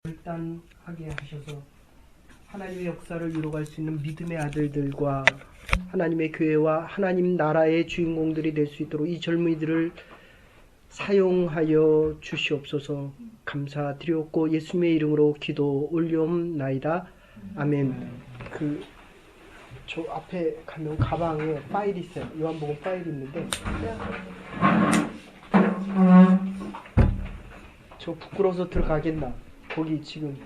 결단하게 하셔서 하나님의 역사를 이루어갈 수 있는 믿음의 아들들과 하나님의 교회와 하나님 나라의 주인공들이 될 수 있도록 이 젊은이들을 사용하여 주시옵소서. 감사드렸고 예수님의 이름으로 기도 올려옵나이다. 아멘. 저 앞에 가면 가방에 파일이 있어요. 요한복음 파일이 있는데 저 부끄러워서 들어가겠나. 거기 지금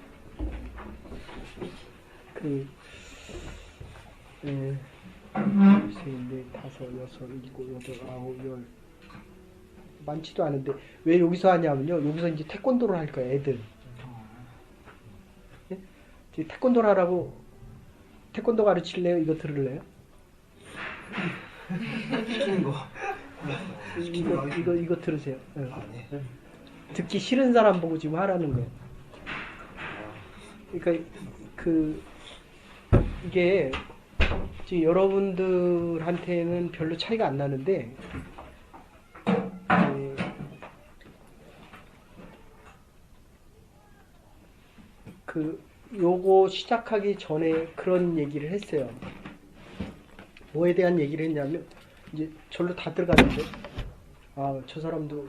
둘, 셋, 넷, 다섯, 여섯, 일곱, 여덟, 아홉, 열 많지도 않은데 왜 여기서 하냐면요. 여기서 이제 태권도를 할 거예요. 애들. 네? 태권도를 하라고 태권도 가르칠래요? 이거 들을래요? 시키는 거. 이거 들으세요. 네. 네. 듣기 싫은 사람 보고 지금 하라는 거예요. 그러니까 이게 지금 여러분들한테는 별로 차이가 안 나는데 요거 시작하기 전에 그런 얘기를 했어요. 뭐에 대한 얘기를 했냐면 이제 절로 다 들어갔는데 저 사람도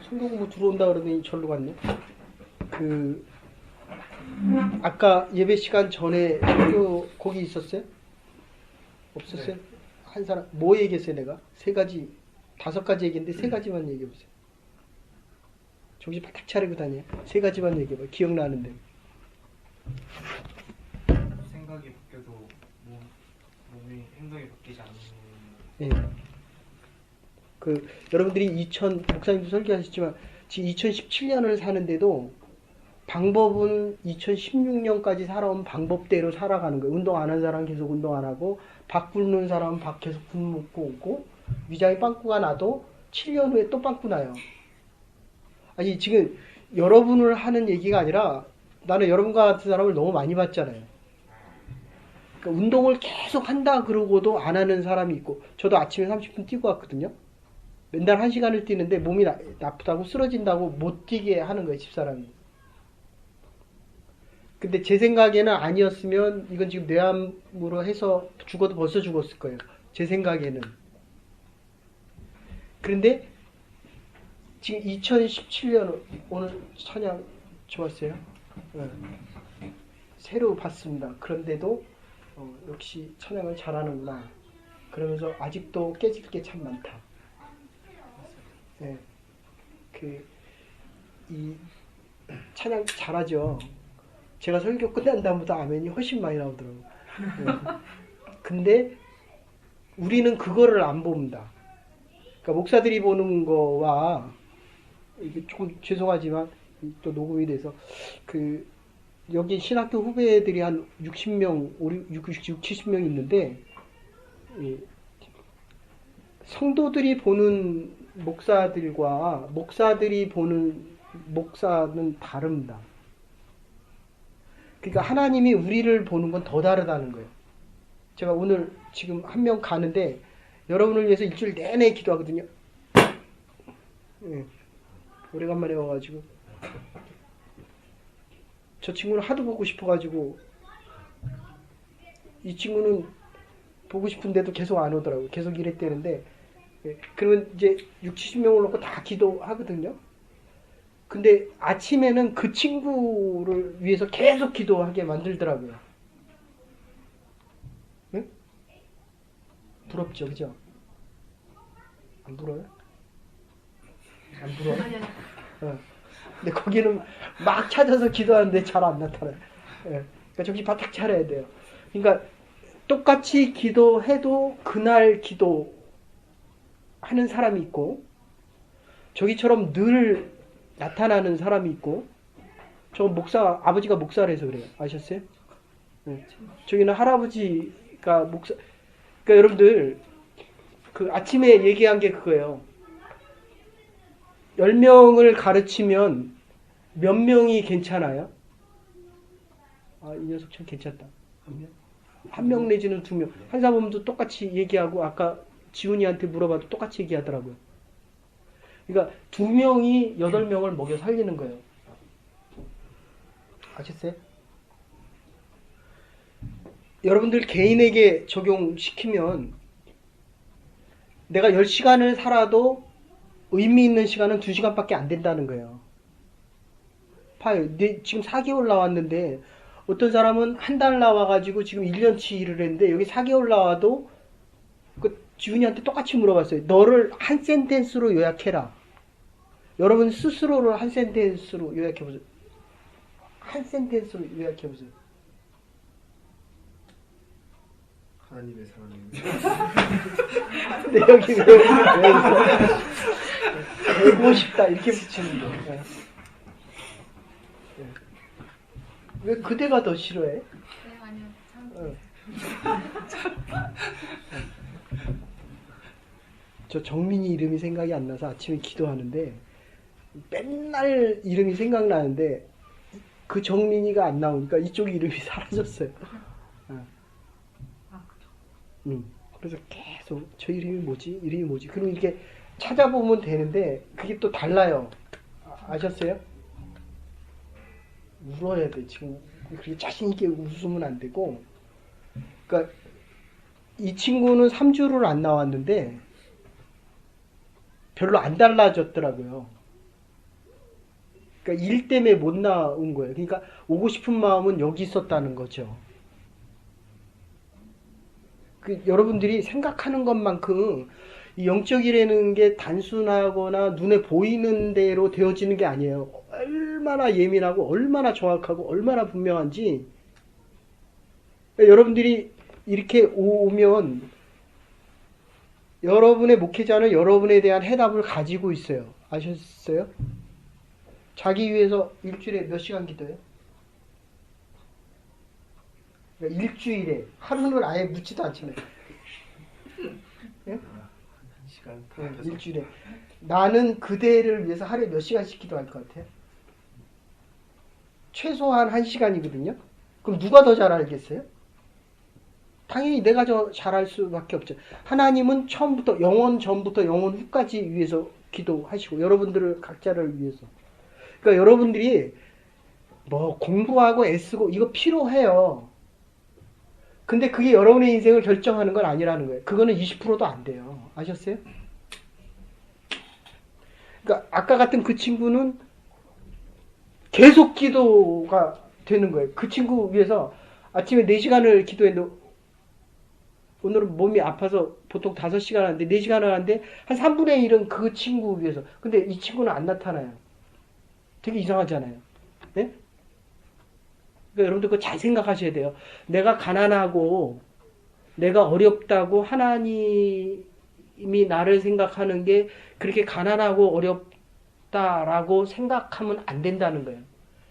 성경 공부 들어온다 그러더니 절로 갔네. 아까 예배 시간 전에 거기 있었어요? 없었어요? 네. 한 사람 뭐 얘기했어요? 내가 세 가지, 다섯 가지 얘기인데 세 가지만 얘기해 보세요. 정신 바짝 차리고 다녀. 세 가지만 얘기해 봐. 기억나는데. 생각이 바뀌어도 몸이 행동이 바뀌지 않는. 네. 여러분들이 목사님도 설교하셨지만 지금 2017년을 사는데도 방법은 2016년까지 살아온 방법대로 살아가는 거예요. 운동 안 한 사람은 계속 운동 안 하고 밥 굶는 사람은 밥 계속 굶고 오고 위장에 빵꾸가 나도 7년 후에 또 빵꾸 나요. 아니 지금 여러분을 하는 얘기가 아니라 나는 여러분과 같은 사람을 너무 많이 봤잖아요. 그러니까 운동을 계속 한다 그러고도 안 하는 사람이 있고 저도 아침에 30분 뛰고 왔거든요. 맨날 1시간을 뛰는데 몸이 나쁘다고 쓰러진다고 못 뛰게 하는 거예요. 집사람이. 근데 제 생각에는 아니었으면 이건 지금 뇌암으로 해서 죽어도 벌써 죽었을 거예요. 제 생각에는. 그런데 지금 2017년 오늘 찬양 좋았어요. 네. 새로 봤습니다. 그런데도 역시 찬양을 잘하는구나. 그러면서 아직도 깨질 게 참 많다. 네. 이 찬양 잘하죠. 제가 설교 끝난 다음부터 아멘이 훨씬 많이 나오더라고요. 네. 근데 우리는 그거를 안 봅니다. 그러니까 목사들이 보는 거와 이게 조금 죄송하지만 또 녹음이 돼서 여기 신학교 후배들이 한 60명, 60, 70명 있는데 성도들이 보는 목사들과 목사들이 보는 목사는 다릅니다. 그러니까 하나님이 우리를 보는 건 더 다르다는 거예요. 제가 오늘 지금 한 명 가는데 여러분을 위해서 일주일 내내 기도하거든요. 네. 오래간만에 와가지고 저 친구는 하도 보고 싶어가지고 이 친구는 보고 싶은데도 계속 안 오더라고요. 계속 이랬대는데 그러면 이제 60, 70명을 놓고 다 기도하거든요. 근데 아침에는 그 친구를 위해서 계속 기도하게 만들더라고요. 응? 부럽죠, 그죠? 안 부러워요? 안 부러워요? 근데 거기는 막 찾아서 기도하는데 잘 안 나타나요. 그러니까 정신 바짝 차려야 돼요. 그러니까 똑같이 기도해도 그날 기도하는 사람이 있고 저기처럼 늘 나타나는 사람이 있고 저 아버지가 목사를 해서 그래요. 아셨어요? 네. 저기는 할아버지가 목사. 그러니까 여러분들 아침에 얘기한 게 그거예요. 10명을 가르치면 몇 명이 괜찮아요? 이 녀석 참 괜찮다. 한 명 내지는 2명. 한 사람도 똑같이 얘기하고 아까 지훈이한테 물어봐도 똑같이 얘기하더라고요. 그러니까 2명이 8명을 먹여 살리는 거예요. 아셨어요? 여러분들 개인에게 적용시키면 내가 10시간을 살아도 의미 있는 시간은 2시간밖에 안 된다는 거예요. 봐요. 지금 4개월 나왔는데 어떤 사람은 한 달 나와가지고 지금 1년치 일을 했는데 여기 4개월 나와도 그 지훈이한테 똑같이 물어봤어요. 너를 한 센텐스로 요약해라. 여러분 스스로를 한 센텐스로 요약해보세요. 한 센텐스로 요약해보세요. 하나님의 사랑입니다. 근데 여기 왜 보고 싶다 이렇게 붙이는 거예요. 왜 그대가 더 싫어해? 네, 아니요. 참. 저 정민이 이름이 생각이 안 나서 아침에 기도하는데 맨날 이름이 생각나는데 그 정민이가 안 나오니까 이쪽 이름이 사라졌어요. 그래서 계속 저 이름이 뭐지? 이름이 뭐지? 그럼 이렇게 찾아보면 되는데 그게 또 달라요. 아셨어요? 울어야 돼. 지금 그렇게 자신 있게 웃으면 안 되고. 그러니까 이 친구는 3주를 안 나왔는데 별로 안 달라졌더라고요. 그러니까 일 때문에 못 나온 거예요. 그러니까 오고 싶은 마음은 여기 있었다는 거죠. 여러분들이 생각하는 것만큼 이 영적이라는 게 단순하거나 눈에 보이는 대로 되어지는 게 아니에요. 얼마나 예민하고 얼마나 정확하고 얼마나 분명한지. 여러분들이 이렇게 오면 여러분의 목회자는 여러분에 대한 해답을 가지고 있어요. 아셨어요? 자기 위해서 일주일에 몇 시간 기도해요? 그러니까 일주일에 하루는 아예 묻지도 않잖아요. 예? 시간 네, 일주일에 나는 그대를 위해서 하루에 몇 시간씩 기도할 것 같아요? 최소한 1시간이거든요. 그럼 누가 더 잘 알겠어요? 당연히 내가 더 잘할 수밖에 없죠. 하나님은 처음부터 영원 전부터 영원 후까지 위해서 기도하시고 여러분들을 각자를 위해서. 그러니까 여러분들이 뭐 공부하고 애쓰고 이거 필요해요. 근데 그게 여러분의 인생을 결정하는 건 아니라는 거예요. 그거는 20%도 안 돼요. 아셨어요? 그러니까 아까 같은 그 친구는 계속 기도가 되는 거예요. 그 친구 위해서 아침에 4시간을 기도했는데 오늘은 몸이 아파서 보통 5시간 하는데 4시간을 하는데 한 3분의 1은 그 친구 위해서. 근데 이 친구는 안 나타나요. 되게 이상하잖아요. 네? 그러니까 여러분들 그거 잘 생각하셔야 돼요. 내가 가난하고 내가 어렵다고 하나님이 나를 생각하는 게 그렇게 가난하고 어렵다라고 생각하면 안 된다는 거예요.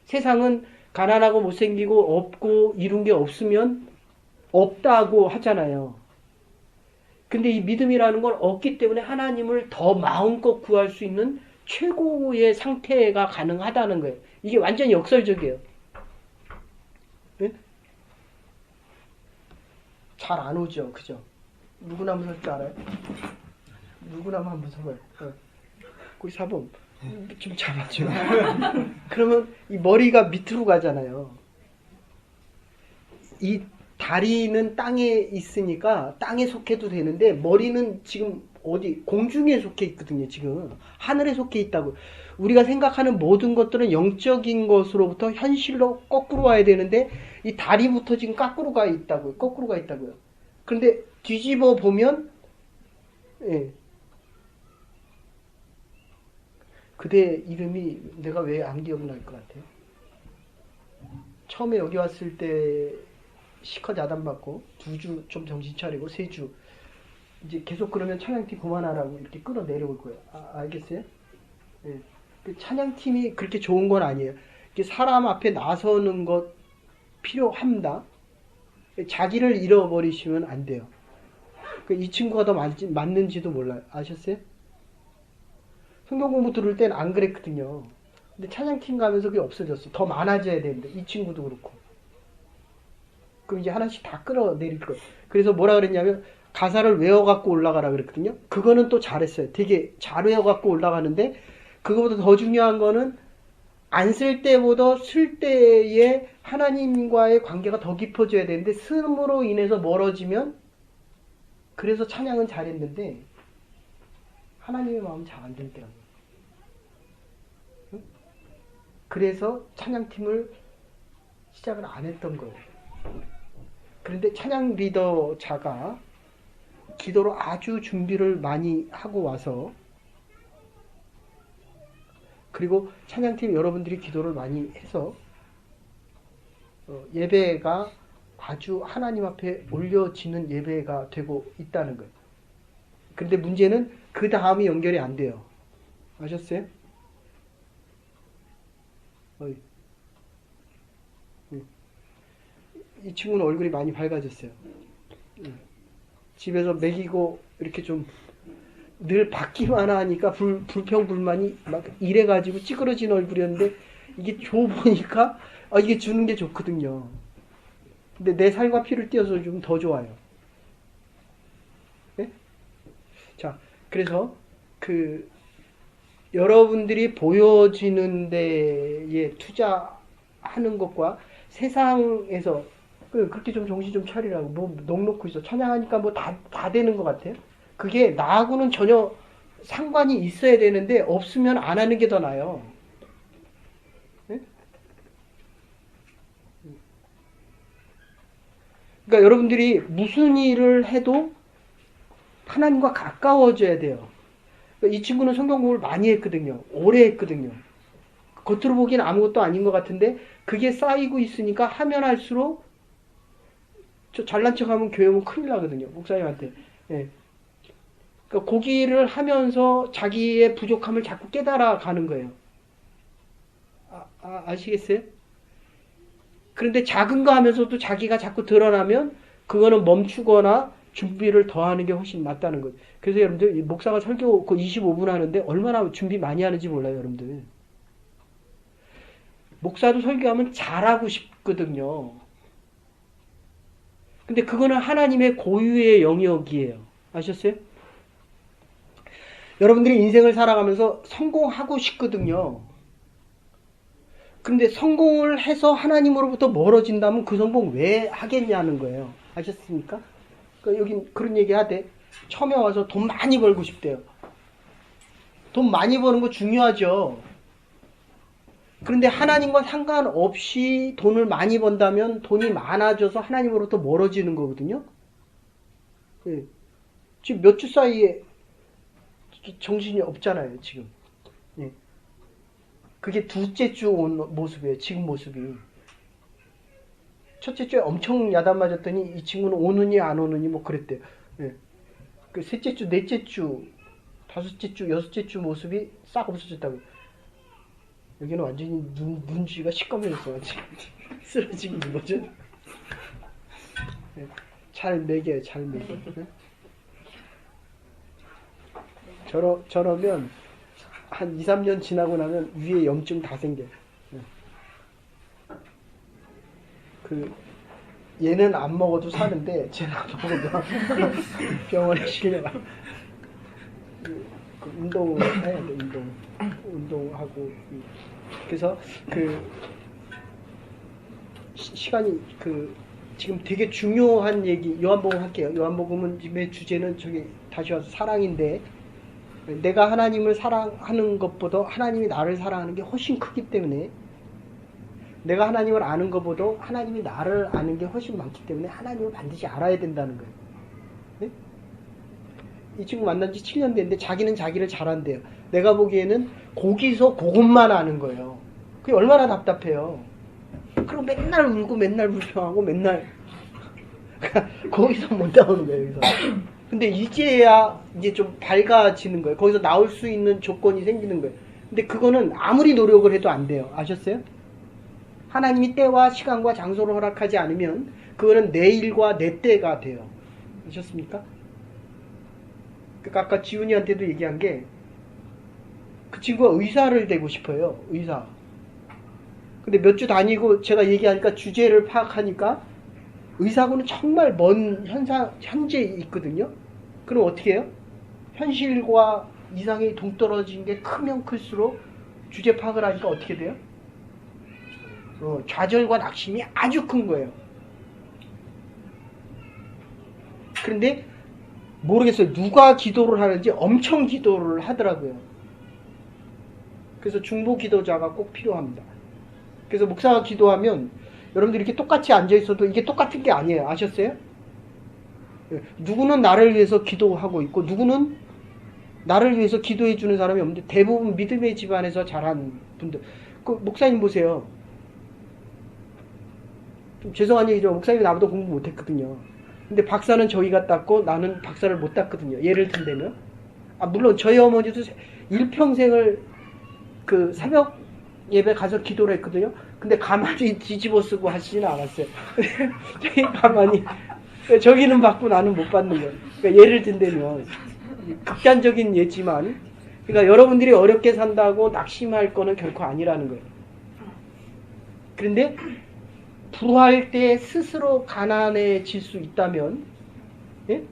세상은 가난하고 못생기고 없고 이룬 게 없으면 없다고 하잖아요. 근데 이 믿음이라는 건 없기 때문에 하나님을 더 마음껏 구할 수 있는 최고의 상태가 가능하다는 거예요. 이게 완전히 역설적이에요. 네? 잘 안 오죠, 그죠? 누구나 한번 설 줄 알아요? 누구나 한번 서봐요. 거기 사범 좀 잡아줘. 그러면 이 머리가 밑으로 가잖아요. 이 다리는 땅에 있으니까 땅에 속해도 되는데 머리는 지금 어디 공중에 속해 있거든요. 지금 하늘에 속해 있다고. 우리가 생각하는 모든 것들은 영적인 것으로부터 현실로 거꾸로 와야 되는데 이 다리부터 지금 거꾸로 가 있다고요. 거꾸로 가 있다고요. 그런데 뒤집어 보면 예. 그대 이름이 내가 왜 안 기억날 것 같아요? 처음에 여기 왔을 때 시컷 야단받고 2주 좀 정신 차리고 3주 이제 계속 그러면 찬양팀 그만하라고 이렇게 끌어내려올 거예요. 알겠어요? 예. 그 찬양팀이 그렇게 좋은 건 아니에요. 이렇게 사람 앞에 나서는 것 필요합니다. 자기를 잃어버리시면 안 돼요. 이 친구가 더 맞는지도 몰라요. 아셨어요? 성경 공부 들을 땐 안 그랬거든요. 근데 찬양팀 가면서 그게 없어졌어. 더 많아져야 되는데 이 친구도 그렇고. 그럼 이제 하나씩 다 끌어내릴 거예요. 그래서 뭐라 그랬냐면 가사를 외워갖고 올라가라 그랬거든요. 그거는 또 잘했어요. 되게 잘 외워갖고 올라가는데 그거보다 더 중요한 거는 안 쓸 때보다 쓸 때에 하나님과의 관계가 더 깊어져야 되는데 쓰므로 인해서 멀어지면 그래서 찬양은 잘했는데 하나님의 마음은 잘 안 들더라고요. 응? 그래서 찬양팀을 시작을 안 했던 거예요. 그런데 찬양 리더자가 기도로 아주 준비를 많이 하고 와서 그리고 찬양팀 여러분들이 기도를 많이 해서 예배가 아주 하나님 앞에 올려지는 예배가 되고 있다는 거예요. 그런데 문제는 그 다음이 연결이 안 돼요. 아셨어요? 이 친구는 얼굴이 많이 밝아졌어요. 집에서 먹이고 이렇게 좀 늘 받기만 하니까 불평불만이 막 이래가지고 찌그러진 얼굴이었는데 이게 줘 보니까 이게 주는 게 좋거든요. 근데 내 살과 피를 띄어서 좀 더 좋아요. 네? 자, 그래서 여러분들이 보여지는 데에 투자하는 것과 세상에서 그렇게 좀 정신 좀 차리라고 뭐 넋놓고 있어. 찬양하니까 뭐 다 되는 것 같아요. 그게 나하고는 전혀 상관이 있어야 되는데 없으면 안 하는 게 더 나아요. 네? 그러니까 여러분들이 무슨 일을 해도 하나님과 가까워져야 돼요. 그러니까 이 친구는 성경 공부를 많이 했거든요. 오래 했거든요. 겉으로 보기엔 아무것도 아닌 것 같은데 그게 쌓이고 있으니까 하면 할수록 저 잘난 척하면 교회 오면 큰일 나거든요. 목사님한테. 예. 그러니까 고기를 하면서 자기의 부족함을 자꾸 깨달아 가는 거예요. 아시겠어요? 그런데 작은 거 하면서도 자기가 자꾸 드러나면 그거는 멈추거나 준비를 더 하는 게 훨씬 맞다는 거예요. 그래서 여러분들 목사가 설교 25분 하는데 얼마나 준비 많이 하는지 몰라요, 여러분들. 목사도 설교하면 잘하고 싶거든요. 근데 그거는 하나님의 고유의 영역이에요. 아셨어요? 여러분들이 인생을 살아가면서 성공하고 싶거든요. 근데 성공을 해서 하나님으로부터 멀어진다면 그 성공 왜 하겠냐는 거예요. 아셨습니까? 그러니까 여기 그런 얘기 하대. 처음에 와서 돈 많이 벌고 싶대요. 돈 많이 버는 거 중요하죠. 그런데 하나님과 상관없이 돈을 많이 번다면 돈이 많아져서 하나님으로부터 멀어지는 거거든요. 네. 지금 몇 주 사이에 정신이 없잖아요, 지금. 네. 그게 둘째 주 온 모습이에요, 지금 모습이. 첫째 주에 엄청 야단 맞았더니 이 친구는 오느니 안 오느니 뭐 그랬대요. 네. 그 셋째 주, 넷째 주, 다섯째 주, 여섯째 주 모습이 싹 없어졌다고. 여기는 완전히 눈쥐가 시꺼매졌어. 완전히 쓰러지기 뭐죠? 네. 잘 먹여요, 잘 먹여. 네? 저러면 한 2, 3년 지나고 나면 위에 염증 다 생겨요. 네. 얘는 안 먹어도 사는데 쟤는 안 먹어도 병원에 실려가. 운동을 해야 돼, 운동하고. 그래서 시간이 지금 되게 중요한 얘기 요한복음 할게요. 요한복음의 주제는 저기 다시 와서 사랑인데 내가 하나님을 사랑하는 것보다 하나님이 나를 사랑하는 게 훨씬 크기 때문에 내가 하나님을 아는 것보다 하나님이 나를 아는 게 훨씬 많기 때문에 하나님을 반드시 알아야 된다는 거예요. 네? 이 친구 만난 지 7년 됐는데 자기는 자기를 잘 안대요. 내가 보기에는 거기서 그것만 아는 거예요. 그게 얼마나 답답해요. 그리고 맨날 울고 맨날 불평하고 맨날 거기서 못 나오는 거예요. 여기서. 근데 이제야 이제 좀 밝아지는 거예요. 거기서 나올 수 있는 조건이 생기는 거예요. 근데 그거는 아무리 노력을 해도 안 돼요. 아셨어요? 하나님이 때와 시간과 장소를 허락하지 않으면 그거는 내 일과 내 때가 돼요. 아셨습니까? 그러니까 아까 지훈이한테도 얘기한 게 그 친구가 의사를 되고 싶어요. 의사. 근데 몇 주 다니고 제가 얘기하니까 주제를 파악하니까 의사하고는 정말 먼 현재 있거든요. 그럼 어떻게 해요? 현실과 이상이 동떨어진 게 크면 클수록 주제 파악을 하니까 어떻게 돼요? 좌절과 낙심이 아주 큰 거예요. 그런데 모르겠어요. 누가 기도를 하는지 엄청 기도를 하더라고요. 그래서 중보 기도자가 꼭 필요합니다. 그래서 목사가 기도하면 여러분들이 이렇게 똑같이 앉아있어도 이게 똑같은 게 아니에요. 아셨어요? 누구는 나를 위해서 기도하고 있고 누구는 나를 위해서 기도해 주는 사람이 없는데 대부분 믿음의 집안에서 자란 분들. 그 목사님 보세요. 좀 죄송한 얘기죠. 목사님이 나보다 공부 못했거든요. 근데 박사는 저희가 땄고 나는 박사를 못 땄거든요. 예를 든다면. 물론 저희 어머니도 일평생을 그 새벽 예배 가서 기도를 했거든요. 근데 가만히 뒤집어 쓰고 하시지는 않았어요. 저희 가만히 저기는 받고 나는 못 받는 거예요. 그러니까 예를 든다면 극단적인 예지만 그러니까 여러분들이 어렵게 산다고 낙심할 거는 결코 아니라는 거예요. 그런데 부할 때 스스로 가난해질 수 있다면, 예?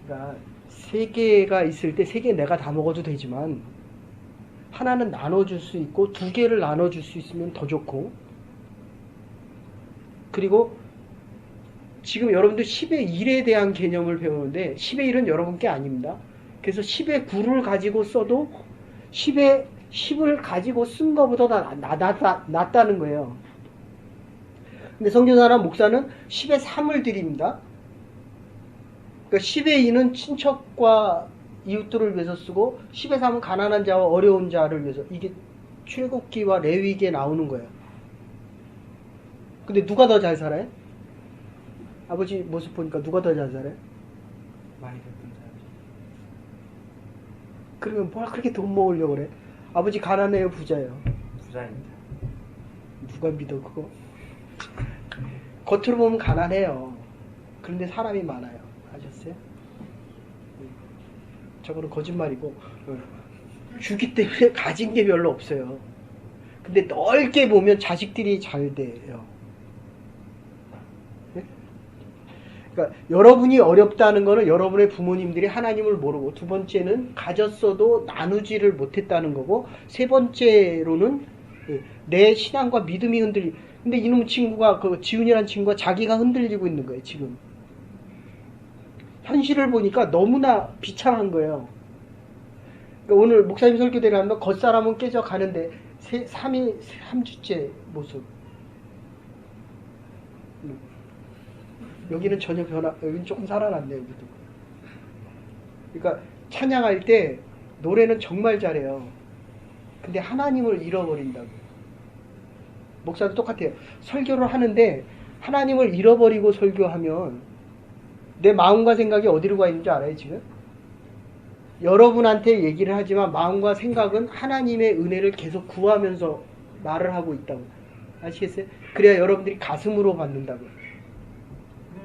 그러니까 세 개가 있을 때 세 개 내가 다 먹어도 되지만 하나는 나눠줄 수 있고 두 개를 나눠줄 수 있으면 더 좋고, 그리고 지금 여러분들 10의 1에 대한 개념을 배우는데 10의 1은 여러분께 아닙니다. 그래서 10의 9를 가지고 써도 10의 10을 가지고 쓴 것보다 낫다는 거예요. 근데 선교사나 목사는 10의 3을 드립니다. 그러니까 10의 2는 친척과 이웃들을 위해서 쓰고 10의 3은 가난한 자와 어려운 자를 위해서. 이게 출애굽기와 레위기에 나오는 거예요. 근데 누가 더 잘 살아요? 아버지 모습 보니까 누가 더 잘 살아요? 많이 베푼 사람. 그러면 뭘 그렇게 돈 모으려고 그래? 아버지 가난해요, 부자예요? 부자입니다. 누가 믿어 그거? 겉으로 보면 가난해요. 그런데 사람이 많아요. 아셨어요? 저거는 거짓말이고 주기 때문에 가진 게 별로 없어요. 근데 넓게 보면 자식들이 잘 돼요. 네? 그러니까 여러분이 어렵다는 거는 여러분의 부모님들이 하나님을 모르고, 두 번째는 가졌어도 나누지를 못했다는 거고, 세 번째로는 내 신앙과 믿음이 흔들리. 근데 이놈 친구가, 그 지훈이라는 친구가 자기가 흔들리고 있는 거예요. 지금 현실을 보니까 너무나 비참한 거예요. 그러니까 오늘 목사님 설교대로 하면 겉사람은 깨져 가는데 3주째 모습. 여기는 전혀 여기는 조금 살아났네, 여기도. 그러니까 찬양할 때 노래는 정말 잘해요. 근데 하나님을 잃어버린다고. 목사도 똑같아요. 설교를 하는데 하나님을 잃어버리고 설교하면 내 마음과 생각이 어디로 가 있는지 알아요, 지금? 여러분한테 얘기를 하지만 마음과 생각은 하나님의 은혜를 계속 구하면서 말을 하고 있다고. 아시겠어요? 그래야 여러분들이 가슴으로 받는다고.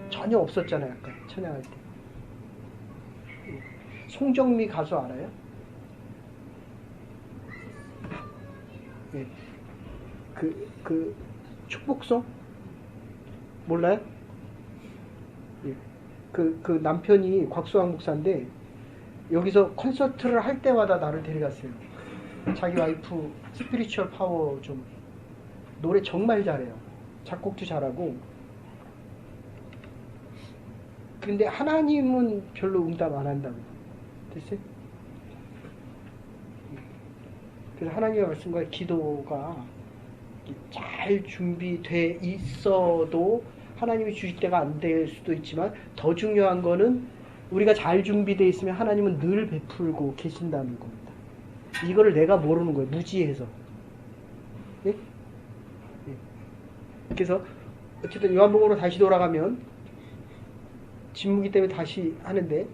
전혀 없었잖아요, 아까 찬양할 때. 송정미 가수 알아요? 네. 그 축복송? 몰라요? 예. 그 남편이 곽수왕 목사인데 여기서 콘서트를 할 때마다 나를 데려갔어요. 자기 와이프 스피리추얼 파워 좀. 노래 정말 잘해요. 작곡도 잘하고. 근데 하나님은 별로 응답 안 한다고. 됐어요? 그래서 하나님의 말씀과 기도가 잘 준비돼 있어도 하나님이 주실 때가 안 될 수도 있지만, 더 중요한 거는 우리가 잘 준비되어 있으면 하나님은 늘 베풀고 계신다는 겁니다. 이거를 내가 모르는 거예요. 무지해서. 예? 예. 그래서 어쨌든 요한복음으로 다시 돌아가면, 진무기 때문에 다시 하는데,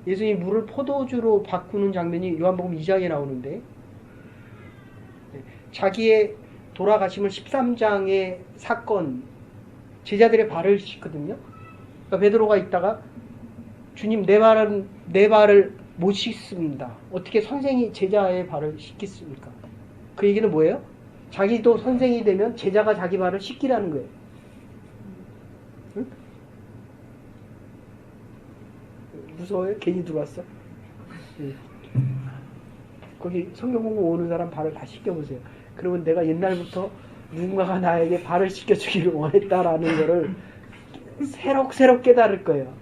예수님이 물을 포도주로 바꾸는 장면이 요한복음 2장에 나오는데, 자기의 돌아가심을 13장의 사건, 제자들의 발을 씻거든요. 그러니까 베드로가 있다가 주님 내 발을 못 씻습니다. 어떻게 선생이 제자의 발을 씻겠습니까? 그 얘기는 뭐예요? 자기도 선생이 되면 제자가 자기 발을 씻기라는 거예요. 응? 무서워요? 괜히 들어왔어? 응. 거기 성경 공부 오는 사람 발을 다 씻겨보세요. 그러면 내가 옛날부터 누군가가 나에게 발을 씻겨주기를 원했다라는 거를 새록새록 깨달을 거예요.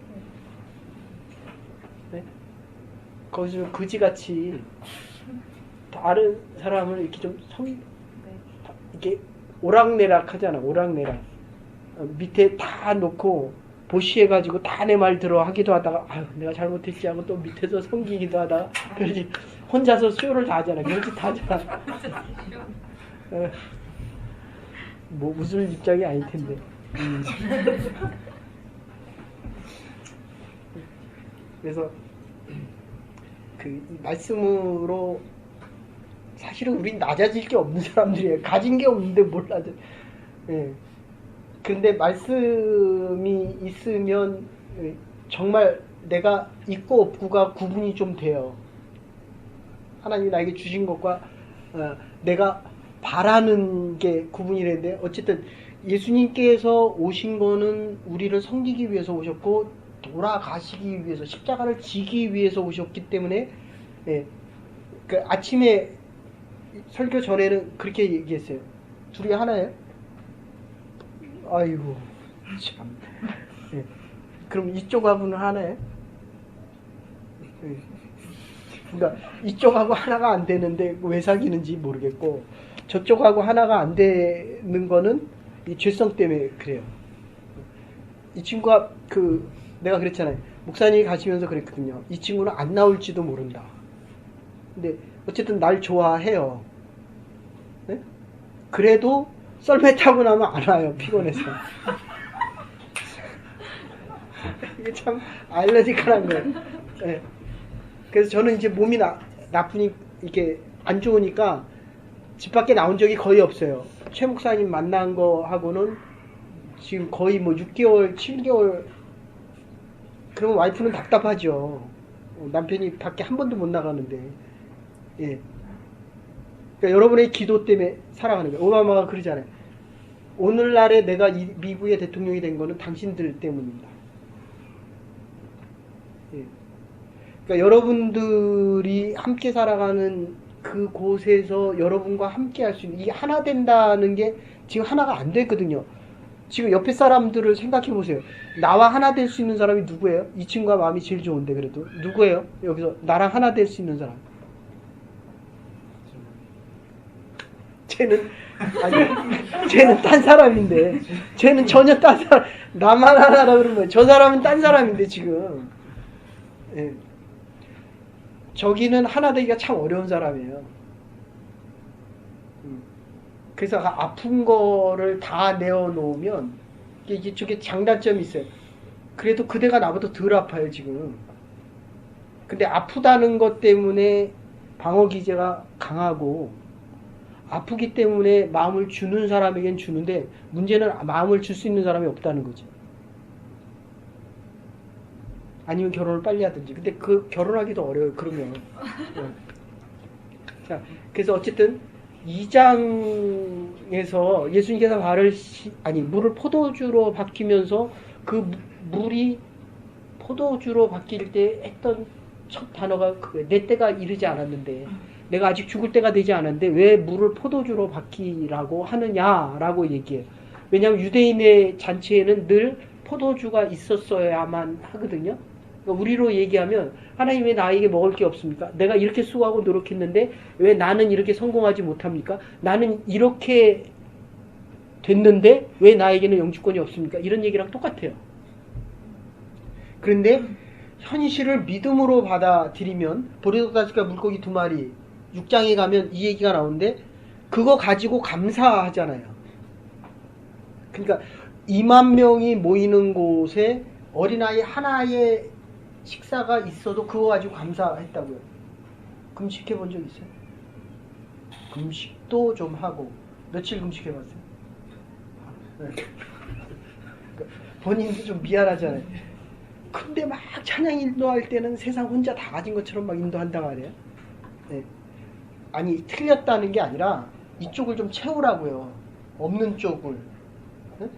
네? 거기서 그지같이 다른 사람을 이렇게 좀 이렇게 오락내락 하잖아. 오락내락. 밑에 다 놓고 보시해가지고 다 내 말 들어 하기도 하다가 아유 내가 잘못했지 하고 또 밑에서 섬기기도 하다가 그러지 혼자서 쇼를 다 하잖아. 그런 짓 다 하잖아. 뭐 무슨 입장이 아닐 텐데. 그래서 그 말씀으로 사실은 우린 낮아질 게 없는 사람들이에요. 가진 게 없는데 뭘 낮아. 예. 근데 말씀이 있으면 정말 내가 있고 없고가 구분이 좀 돼요. 하나님이 나에게 주신 것과 내가 바라는 게 구분이 되는데 어쨌든 예수님께서 오신 거는 우리를 섬기기 위해서 오셨고 돌아가시기 위해서 십자가를 지기 위해서 오셨기 때문에 예, 그 아침에 설교 전에는 그렇게 얘기했어요. 둘이 하나예요? 아이고 참. 예. 그럼 이쪽하고는 하나예요? 예. 그러니까 이쪽하고 하나가 안 되는데 왜 사귀는지 모르겠고 저쪽하고 하나가 안 되는 거는 이 죄성 때문에 그래요. 이 친구가 내가 그랬잖아요. 목사님이 가시면서 그랬거든요. 이 친구는 안 나올지도 모른다. 근데 어쨌든 날 좋아해요. 네? 그래도 썰매 타고 나면 안 와요. 피곤해서. 이게 참 아일러지컬한 거예요. 네. 그래서 저는 이제 몸이 나쁘니 이게 안 좋으니까 집 밖에 나온 적이 거의 없어요. 최 목사님 만난 거 하고는 지금 거의 뭐 6개월, 7개월. 그러면 와이프는 답답하죠. 남편이 밖에 한 번도 못 나가는데. 예. 그러니까 여러분의 기도 때문에 살아가는 거예요. 오바마가 그러잖아요. 오늘날에 내가 미국의 대통령이 된 거는 당신들 때문입니다. 예. 그러니까 여러분들이 함께 살아가는 그곳에서 여러분과 함께 할 수 있는 이 하나 된다는 게 지금 하나가 안 됐거든요. 지금 옆에 사람들을 생각해 보세요. 나와 하나 될 수 있는 사람이 누구예요? 이 친구가 마음이 제일 좋은데 그래도 누구예요? 여기서 나랑 하나 될 수 있는 사람. 쟤는 딴 사람인데 쟤는 전혀 딴 사람. 나만 하나라 그러면 저 사람은 딴 사람인데 지금. 예. 저기는 하나 되기가 참 어려운 사람이에요. 그래서 아픈 거를 다 내어놓으면 이게 저게 장단점이 있어요. 그래도 그대가 나보다 덜 아파요 지금. 근데 아프다는 것 때문에 방어기제가 강하고 아프기 때문에 마음을 주는 사람에겐 주는데 문제는 마음을 줄 수 있는 사람이 없다는 거죠. 아니면 결혼을 빨리 하든지. 근데 그 결혼하기도 어려워요. 그러면. 자, 그래서 어쨌든 2장에서 예수님께서 물을 포도주로 바뀌면서 그 물이 포도주로 바뀔 때 했던 첫 단어가 그거예요. 내 때가 이르지 않았는데 내가 아직 죽을 때가 되지 않았는데 왜 물을 포도주로 바뀌라고 하느냐라고 얘기해요. 왜냐하면 유대인의 잔치에는 늘 포도주가 있었어야만 하거든요. 그러니까 우리로 얘기하면 하나님 왜 나에게 먹을 게 없습니까? 내가 이렇게 수고하고 노력했는데 왜 나는 이렇게 성공하지 못합니까? 나는 이렇게 됐는데 왜 나에게는 영주권이 없습니까? 이런 얘기랑 똑같아요. 그런데 현실을 믿음으로 받아들이면 보리떡다섯과 물고기 2마리 6장에 가면 이 얘기가 나오는데 그거 가지고 감사하잖아요. 그러니까 2만 명이 모이는 곳에 어린아이 하나의 식사가 있어도 그거 가지고 감사했다고요. 금식해 본 적 있어요? 금식도 좀 하고 며칠 금식해 봤어요? 네. 본인도 좀 미안하잖아요. 근데 막 찬양 인도할 때는 세상 혼자 다 가진 것처럼 막 인도한단 말이에요. 네. 아니 틀렸다는 게 아니라 이쪽을 좀 채우라고요. 없는 쪽을. 네?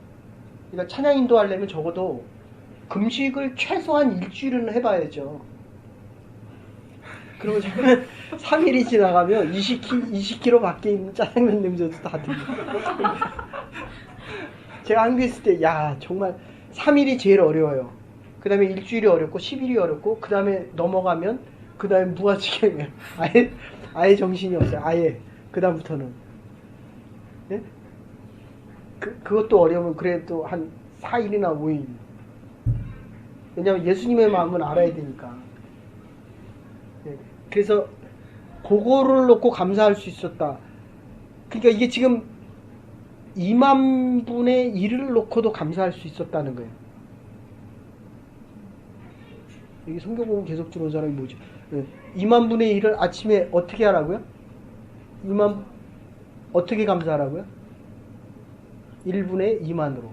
그러니까 찬양 인도하려면 적어도 금식을 최소한 일주일은 해봐야죠. 그러고 3일이 지나가면 20kg 밖에 있는 짜장면 냄새도 다 들려. 제가 한국에 있을 때, 야, 정말 3일이 제일 어려워요. 그 다음에 일주일이 어렵고, 10일이 어렵고, 그 다음에 넘어가면, 그 다음에 무아지경이에요. 아예 정신이 없어요. 아예. 그 다음부터는. 네? 그것도 어려우면 그래도 한 4일이나 5일. 왜냐면 예수님의 마음은 알아야 되니까. 네. 그래서 그거를 놓고 감사할 수 있었다. 그러니까 이게 지금 2만 분의 1을 놓고도 감사할 수 있었다는 거예요. 여기 성경 보면 계속 들어온 사람이 뭐지? 네. 2만 분의 1을 아침에 어떻게 하라고요? 어떻게 감사하라고요? 1분의 2만으로.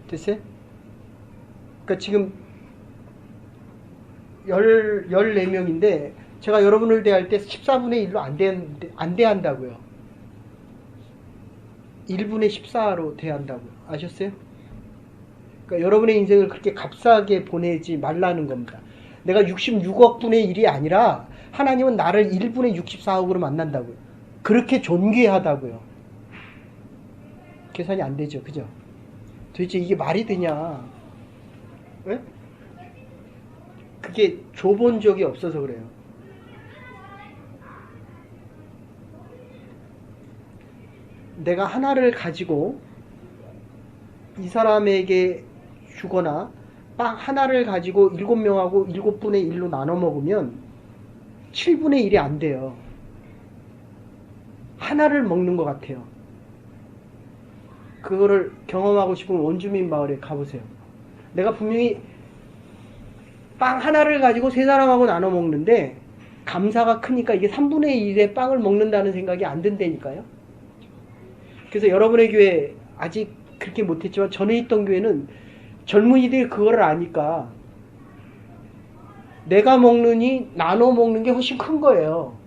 됐어요? 그러니까 지금 14명인데 제가 여러분을 대할 때 14분의 1로 안 대한다고요. 1분의 14로 대한다고요. 아셨어요? 그러니까 여러분의 인생을 그렇게 값싸게 보내지 말라는 겁니다. 내가 66억 분의 1이 아니라 하나님은 나를 1분의 64억으로 만난다고요. 그렇게 존귀하다고요. 계산이 안 되죠. 그죠? 도대체 이게 말이 되냐? 왜? 그게 줘본 적이 없어서 그래요. 내가 하나를 가지고 이 사람에게 주거나 빵 하나를 가지고 7명하고 7분의 1로 나눠 먹으면 7분의 1이 안 돼요. 하나를 먹는 것 같아요. 그거를 경험하고 싶으면 원주민 마을에 가보세요. 내가 분명히 빵 하나를 가지고 세 사람하고 나눠 먹는데 감사가 크니까 이게 3분의 1의 빵을 먹는다는 생각이 안 든다니까요. 그래서 여러분의 교회 아직 그렇게 못했지만 전에 있던 교회는 젊은이들이 그거를 아니까 내가 먹느니 나눠 먹는 게 훨씬 큰 거예요.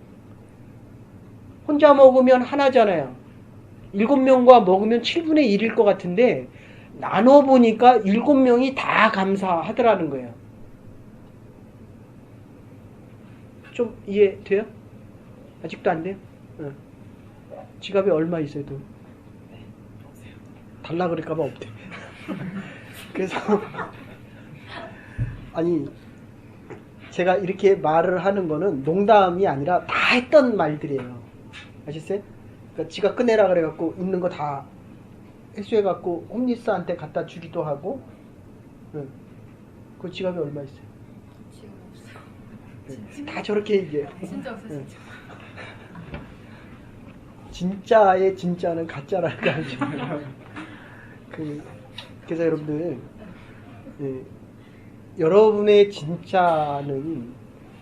혼자 먹으면 하나잖아요. 7명과 먹으면 7분의 1일 것 같은데 나눠 보니까 7명이 다 감사하더라는 거예요. 좀 이해돼요? 아직도 안 돼요? 응. 지갑에 얼마 있어요? 돈? 달라 그럴까봐 없대. 그래서 아니 제가 이렇게 말을 하는 거는 농담이 아니라 다 했던 말들이에요. 아셨어요? 그러니까 지가 꺼내라 그래갖고 있는 거 다 회수해갖고 홈리스한테 갖다 주기도 하고. 응. 그 지갑에 얼마 있어요? 지금 없어요. 응. 다 저렇게 얘기해요. 진짜 없어요. 응. 진짜. 진짜의 진짜는 가짜라는 거 알죠? 그래서 여러분들 여러분의 진짜는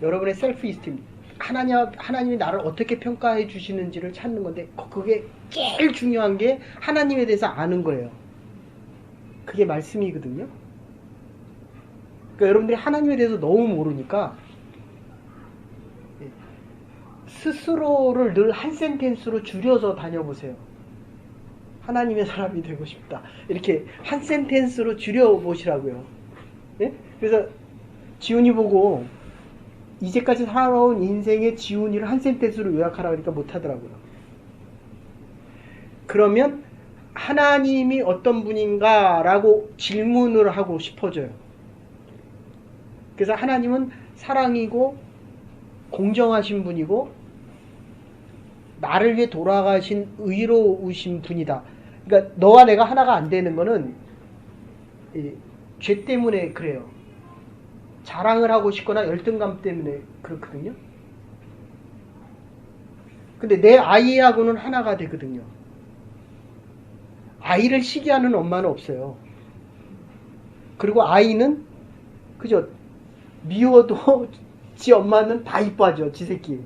여러분의 셀프 이스팀 하나님이 나를 어떻게 평가해 주시는지를 찾는 건데 그게 제일 중요한 게 하나님에 대해서 아는 거예요. 그게 말씀이거든요. 그러니까 여러분들이 하나님에 대해서 너무 모르니까 스스로를 늘 한 센텐스로 줄여서 다녀보세요. 하나님의 사람이 되고 싶다. 이렇게 한 센텐스로 줄여보시라고요. 네? 그래서 지훈이 보고 이제까지 살아온 인생의 지훈이를 한 센텐스로 요약하라 그러니까 못하더라고요. 그러면 하나님이 어떤 분인가 라고 질문을 하고 싶어져요. 그래서 하나님은 사랑이고 공정하신 분이고 나를 위해 돌아가신 의로우신 분이다. 그러니까 너와 내가 하나가 안 되는 거는 죄 때문에 그래요. 자랑을 하고 싶거나 열등감 때문에 그렇거든요. 근데 내 아이하고는 하나가 되거든요. 아이를 시기하는 엄마는 없어요. 그리고 아이는 그죠? 미워도 지 엄마는 다 이뻐하죠. 지 새끼.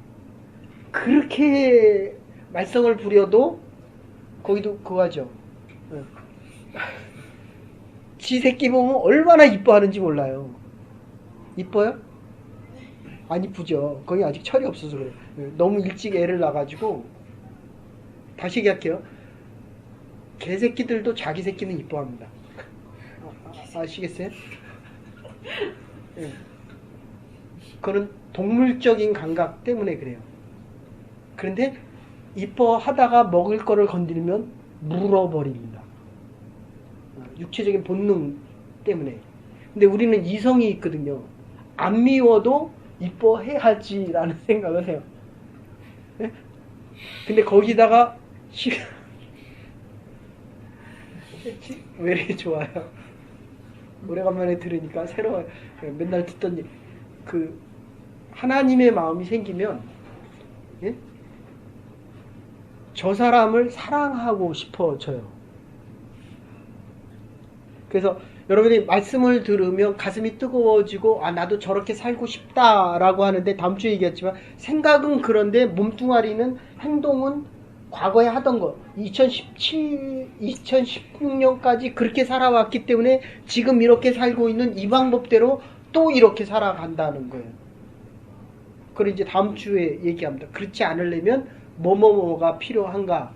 그렇게 말썽을 부려도 거기도 그거 하죠. 지 새끼 보면 얼마나 이뻐하는지 몰라요. 이뻐요? 안 이쁘죠. 거기 아직 철이 없어서 그래요. 너무 일찍 애를 낳아가지고. 다시 얘기할게요. 개새끼들도 자기 새끼는 이뻐합니다. 아시겠어요? 네. 그거는 동물적인 감각 때문에 그래요. 그런데 이뻐하다가 먹을 거를 건드리면 물어버립니다. 육체적인 본능 때문에. 근데 우리는 이성이 있거든요. 안 미워도 이뻐해야지라는 생각을 해요. 네? 근데 거기다가 왜 이렇게 좋아요? 오래간만에 들으니까 새로워요. 맨날 듣던 그 하나님의 마음이 생기면, 예? 저 사람을 사랑하고 싶어져요. 그래서 여러분이 말씀을 들으면 가슴이 뜨거워지고 나도 저렇게 살고 싶다라고 하는데, 다음 주에 얘기했지만 생각은 그런데 몸뚱아리는, 행동은 과거에 하던 거 2016년까지 그렇게 살아왔기 때문에 지금 이렇게 살고 있는 이 방법대로 또 이렇게 살아간다는 거예요. 그걸 이제 다음 주에 얘기합니다. 그렇지 않으려면 뭐뭐뭐가 필요한가.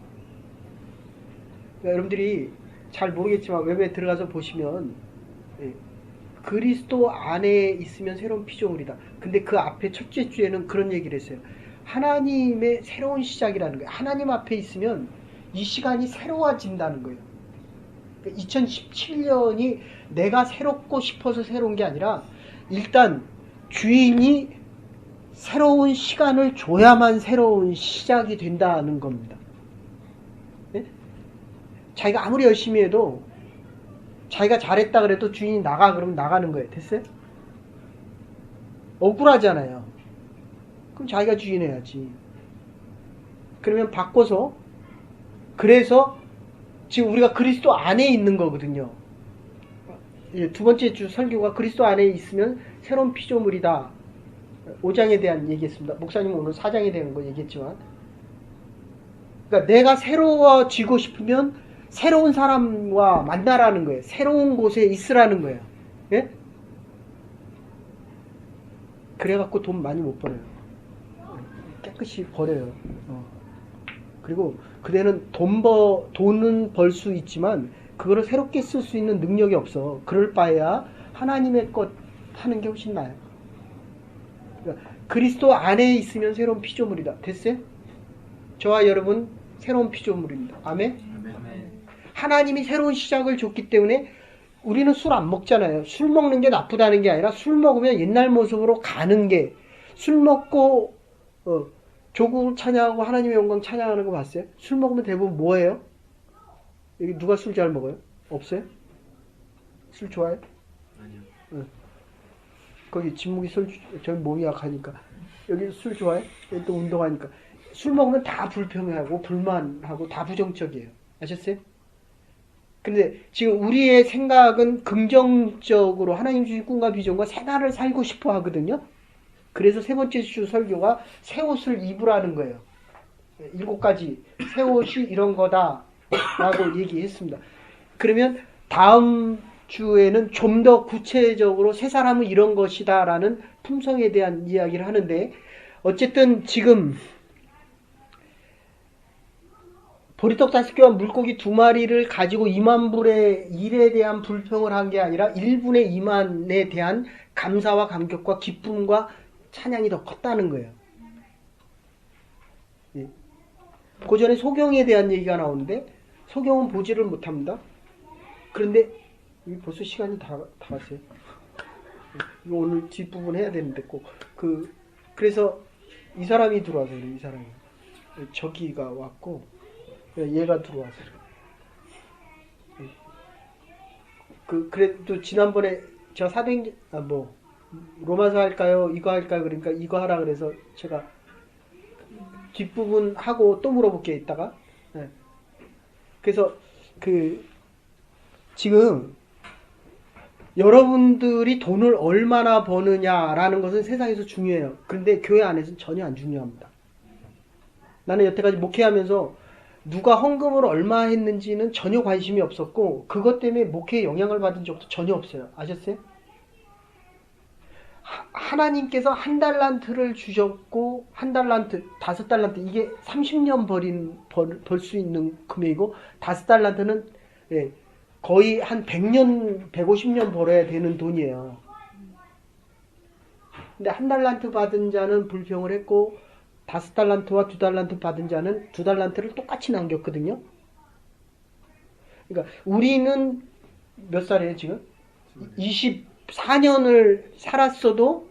그러니까 여러분들이 잘 모르겠지만 웹에 들어가서 보시면, 그리스도 안에 있으면 새로운 피조물이다. 근데 그 앞에 첫째 주에는 그런 얘기를 했어요. 하나님의 새로운 시작이라는 거예요. 하나님 앞에 있으면 이 시간이 새로워진다는 거예요. 2017년이 내가 새롭고 싶어서 새로운 게 아니라 일단 주인이 새로운 시간을 줘야만 새로운 시작이 된다는 겁니다. 네? 자기가 아무리 열심히 해도 자기가 잘했다 그래도 주인이 나가 그러면 나가는 거예요. 됐어요? 억울하잖아요. 그럼 자기가 주인 해야지. 그러면 바꿔서, 그래서 지금 우리가 그리스도 안에 있는 거거든요. 두 번째 주 설교가 그리스도 안에 있으면 새로운 피조물이다. 5장에 대한 얘기했습니다. 목사님은 오늘 4장에 대한 거 얘기했지만, 그러니까 내가 새로워지고 싶으면 새로운 사람과 만나라는 거예요. 새로운 곳에 있으라는 거예요. 예? 그래갖고 돈 많이 못 벌어요. 깨끗이 버려요. 그리고 그대는 돈은 벌 수 있지만 그거를 새롭게 쓸 수 있는 능력이 없어. 그럴 바에야 하나님의 것 하는 게 훨씬 나아요. 그러니까 그리스도 안에 있으면 새로운 피조물이다. 됐어요? 저와 여러분 새로운 피조물입니다. 아멘? 아멘. 하나님이 새로운 시작을 줬기 때문에 우리는 술 안 먹잖아요. 술 먹는 게 나쁘다는 게 아니라 술 먹으면 옛날 모습으로 가는 게, 술 먹고 조국을 찬양하고 하나님의 영광 찬양하는 거 봤어요? 술 먹으면 대부분 뭐예요? 여기 누가 술 잘 먹어요? 없어요? 술 좋아해요? 아니요. 거기 진묵이 저기 몸이 약하니까. 여기 술 좋아해? 여기 또 운동하니까. 술 먹으면 다 불평하고 불만하고 다 부정적이에요. 아셨어요? 근데 지금 우리의 생각은 긍정적으로 하나님 주신 꿈과 비전과 생활을 살고 싶어 하거든요. 그래서 세 번째 주 설교가 새 옷을 입으라는 거예요. 7가지 새 옷이 이런 거다 라고 얘기했습니다. 그러면 다음 주에는 좀 더 구체적으로 새 사람은 이런 것이다 라는 품성에 대한 이야기를 하는데, 어쨌든 지금 보리떡 5개와 물고기 2마리를 가지고 2만 불의 일에 대한 불평을 한 게 아니라 1분의 2만에 대한 감사와 감격과 기쁨과 찬양이 더 컸다는 거예요. 예. 그 전에 소경에 대한 얘기가 나오는데, 소경은 보지를 못합니다. 그런데 벌써 시간이 다 갔어요. 이거 오늘 뒷부분 해야 되는데 꼭 그래서 이 사람이 들어와서 그래. 이 사람이 저기가 왔고 얘가 들어와서 그래도 지난번에 제가 로마서 할까요? 이거 할까요? 그러니까 이거 하라 그래서 제가 뒷부분 하고 또 물어볼게요. 이따가. 네. 그래서 지금 여러분들이 돈을 얼마나 버느냐라는 것은 세상에서 중요해요. 그런데 교회 안에서는 전혀 안 중요합니다. 나는 여태까지 목회하면서 누가 헌금을 얼마 했는지는 전혀 관심이 없었고, 그것 때문에 목회에 영향을 받은 적도 전혀 없어요. 아셨어요? 하나님께서 1달란트를 주셨고, 1달란트, 5달란트, 이게 30년 벌 수 있는 금액이고, 5달란트는 거의 한 100년, 150년 벌어야 되는 돈이에요. 근데 1달란트 받은 자는 불평을 했고 5달란트와 2달란트 받은 자는 2달란트를 똑같이 남겼거든요. 그러니까 우리는 몇 살이에요 지금? 24년을 살았어도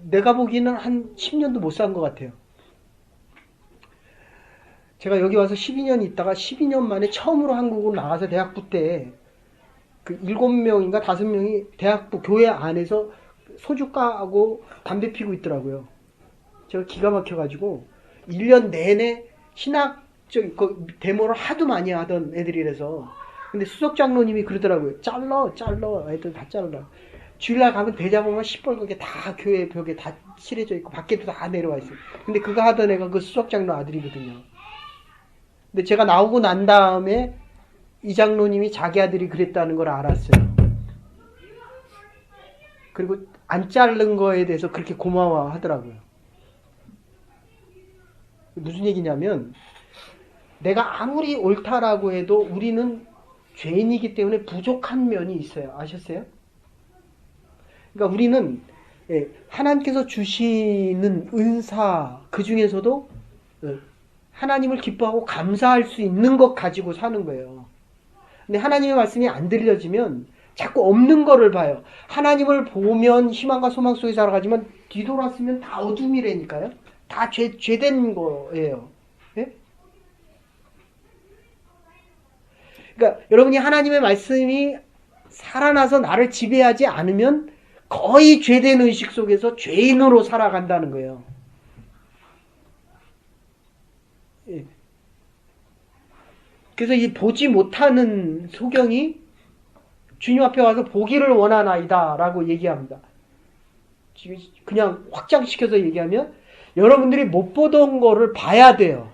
내가 보기에는 한 10년도 못 산 것 같아요. 제가 여기 와서 12년 있다가 12년 만에 처음으로 한국으로 나가서 대학부 때 그 7명인가 5명이 대학부 교회 안에서 소주 까고 담배 피고 있더라고요. 제가 기가 막혀가지고 1년 내내 신학적 데모를 하도 많이 하던 애들이라서. 근데 수석 장로님이 그러더라고요. 잘라 애들 다 잘라. 주일날 가면 대자보면 시뻘겋게 다 교회 벽에 다 칠해져 있고 밖에도 다 내려와 있어요. 근데 그거 하던 애가 그 수석 장로 아들이거든요. 근데 제가 나오고 난 다음에 이 장로님이 자기 아들이 그랬다는 걸 알았어요. 그리고 안 자른 거에 대해서 그렇게 고마워하더라고요. 무슨 얘기냐면 내가 아무리 옳다라고 해도 우리는 죄인이기 때문에 부족한 면이 있어요. 아셨어요? 그러니까 우리는 하나님께서 주시는 은사 그 중에서도 하나님을 기뻐하고 감사할 수 있는 것 가지고 사는 거예요. 근데 하나님의 말씀이 안 들려지면 자꾸 없는 거를 봐요. 하나님을 보면 희망과 소망 속에 살아가지만 뒤돌았으면 다 어둠이라니까요. 다 죄된 거예요. 예? 그러니까 여러분이 하나님의 말씀이 살아나서 나를 지배하지 않으면 거의 죄된 의식 속에서 죄인으로 살아간다는 거예요. 예. 그래서 이 보지 못하는 소경이 주님 앞에 와서 보기를 원하나이다 라고 얘기합니다. 그냥 확장시켜서 얘기하면 여러분들이 못 보던 거를 봐야 돼요.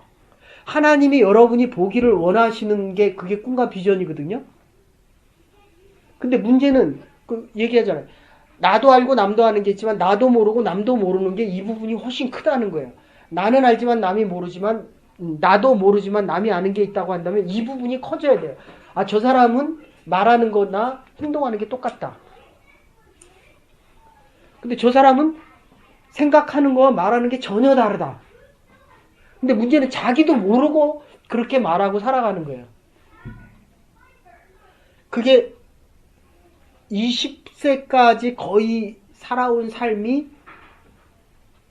하나님이 여러분이 보기를 원하시는 게 그게 꿈과 비전이거든요. 근데 문제는 그 얘기하잖아요. 나도 알고 남도 아는 게 있지만 나도 모르고 남도 모르는 게 이 부분이 훨씬 크다는 거예요. 나는 알지만 남이 모르지만 나도 모르지만 남이 아는 게 있다고 한다면 이 부분이 커져야 돼요. 아, 저 사람은 말하는 거나 행동하는 게 똑같다. 근데 저 사람은 생각하는 거와 말하는 게 전혀 다르다. 근데 문제는 자기도 모르고 그렇게 말하고 살아가는 거예요. 그게 20세까지 거의 살아온 삶이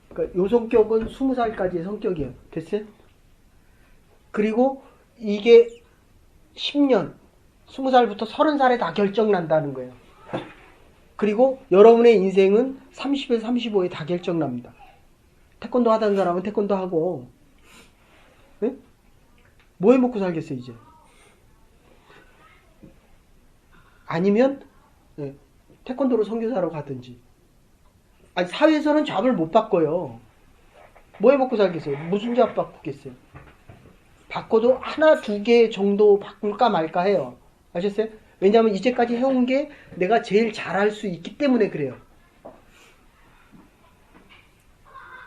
그러니까 요 성격은 20살까지의 성격이에요. 됐어요? 그리고 이게 10년, 20살부터 30살에 다 결정난다는 거예요. 그리고 여러분의 인생은 30에서 35에 다 결정납니다. 태권도 하던 사람은 태권도 하고, 네? 뭐 해 먹고 살겠어요, 이제? 아니면, 네, 태권도로 선교사로 가든지. 아니, 사회에서는 잡을 못 바꿔요. 뭐 해 먹고 살겠어요? 무슨 잡 바꾸겠어요? 바꿔도 하나, 두 개 정도 바꿀까 말까 해요. 아셨어요? 왜냐하면 이제까지 해온 게 내가 제일 잘할 수 있기 때문에 그래요.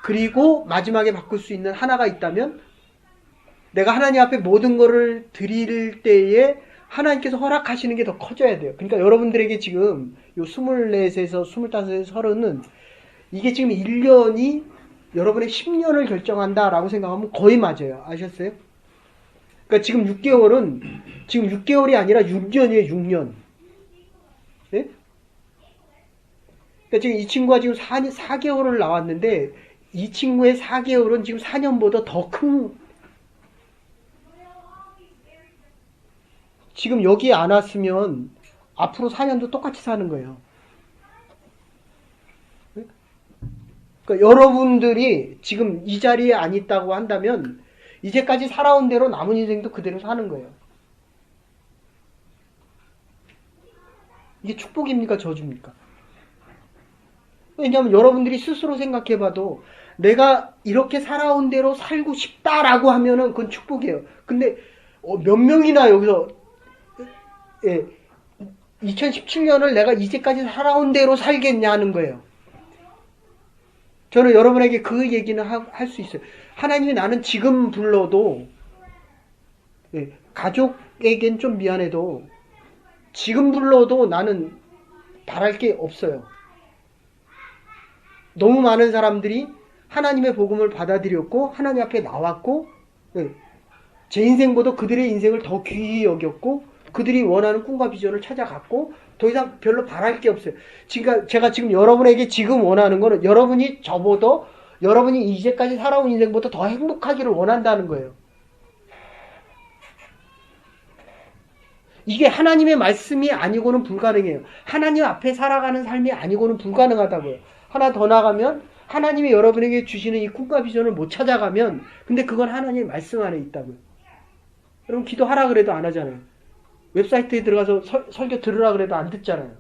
그리고 마지막에 바꿀 수 있는 하나가 있다면 내가 하나님 앞에 모든 거를 드릴 때에 하나님께서 허락하시는 게 더 커져야 돼요. 그러니까 여러분들에게 지금 요 24에서 25에서 30은 이게 지금 1년이 여러분의 10년을 결정한다라고 생각하면 거의 맞아요. 아셨어요? 그러니까 지금 6개월은 지금 6개월이 아니라 6년이에요. 6년. 네? 그러니까 지금 이 친구가 지금 4개월을 나왔는데 이 친구의 4개월은 지금 4년보다 더 큰 지금 여기에 안 왔으면 앞으로 4년도 똑같이 사는 거예요. 그러니까 여러분들이 지금 이 자리에 안 있다고 한다면 이제까지 살아온 대로 남은 인생도 그대로 사는 거예요. 이게 축복입니까? 저주입니까? 왜냐하면 여러분들이 스스로 생각해봐도 내가 이렇게 살아온 대로 살고 싶다라고 하면은 그건 축복이에요. 근데 몇 명이나 여기서 2017년을 내가 이제까지 살아온 대로 살겠냐는 거예요. 저는 여러분에게 그 얘기는 할 수 있어요. 하나님이 나는 지금 불러도 가족에겐 좀 미안해도 지금 불러도 나는 바랄 게 없어요. 너무 많은 사람들이 하나님의 복음을 받아들였고 하나님 앞에 나왔고 예, 제 인생보다 그들의 인생을 더 귀히 여겼고 그들이 원하는 꿈과 비전을 찾아갔고 더 이상 별로 바랄 게 없어요. 제가 지금 여러분에게 지금 원하는 거는 여러분이 여러분이 이제까지 살아온 인생보다 더 행복하기를 원한다는 거예요. 이게 하나님의 말씀이 아니고는 불가능해요. 하나님 앞에 살아가는 삶이 아니고는 불가능하다고요. 하나 더 나가면 하나님이 여러분에게 주시는 이 꿈과 비전을 못 찾아가면 근데 그건 하나님의 말씀 안에 있다고요. 여러분 기도하라 그래도 안 하잖아요. 웹사이트에 들어가서 설교 들으라 그래도 안 듣잖아요.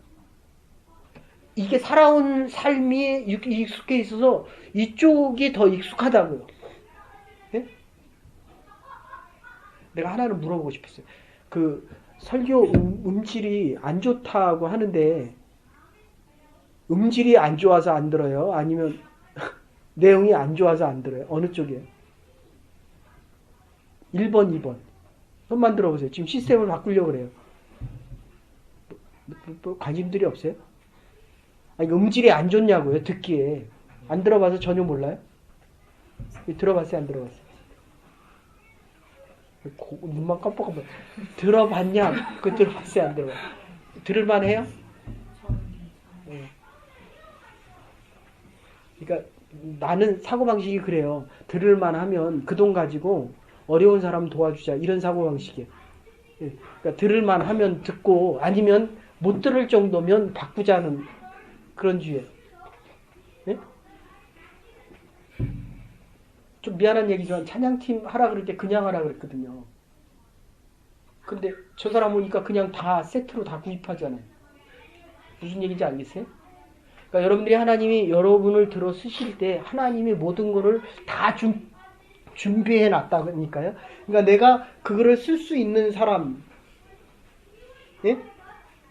이게 살아온 삶이 익숙해 있어서 이쪽이 더 익숙하다고요. 예? 내가 하나를 물어보고 싶었어요. 그 설교 음질이 안 좋다고 하는데 음질이 안 좋아서 안 들어요? 아니면 내용이 안 좋아서 안 들어요? 어느 쪽이에요? 1번, 2번. 손만 들어보세요. 지금 시스템을 바꾸려고 그래요. 관심들이 없어요? 아니, 음질이 안 좋냐고요, 듣기에. 안 들어봐서 전혀 몰라요? 들어봤어요, 안 들어봤어요? 눈만 깜빡깜빡. 들어봤냐? 그 들어봤어요, 안 들어봤어요? 들을만 해요? 네. 그러니까 나는 사고방식이 그래요. 들을만 하면 그 돈 가지고 어려운 사람 도와주자. 이런 사고방식이에요. 예. 그러니까 들을만 하면 듣고 아니면 못 들을 정도면 바꾸자는 그런 주의예요. 예? 좀 미안한 얘기지만 찬양팀 하라 그럴 때 그냥 하라 그랬거든요. 근데 저 사람 오니까 그냥 다 세트로 다 구입하잖아요. 무슨 얘기인지 알겠어요? 그러니까 여러분들이 하나님이 여러분을 들어 쓰실 때 하나님이 모든 거를 다 준비해 놨다니까요. 그러니까 내가 그거를 쓸 수 있는 사람, 예?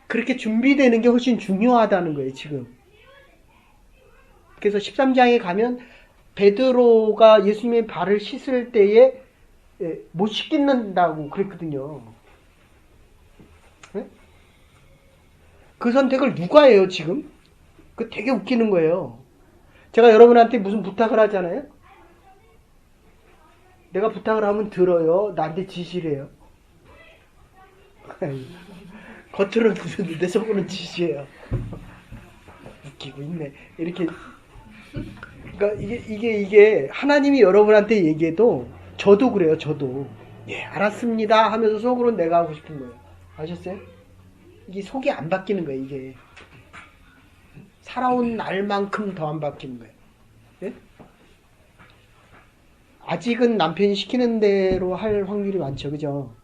그렇게 준비되는 게 훨씬 중요하다는 거예요, 지금. 그래서 13장에 가면 베드로가 예수님의 발을 씻을 때에 못 씻긴다고 그랬거든요. 예? 그 선택을 누가 해요, 지금? 그 되게 웃기는 거예요. 제가 여러분한테 무슨 부탁을 하잖아요. 내가 부탁을 하면 들어요. 나한테 지시를 해요. 겉으로는 듣는데 속으로는 지시해요. 웃기고 있네. 이렇게. 그러니까 이게 하나님이 여러분한테 얘기해도 저도 그래요. 저도. 예, 알았습니다 하면서 속으로는 내가 하고 싶은 거예요. 아셨어요? 이게 속이 안 바뀌는 거예요. 이게. 살아온 날만큼 더 안 바뀌는 거예요. 예? 아직은 남편이 시키는 대로 할 확률이 많죠. 그죠?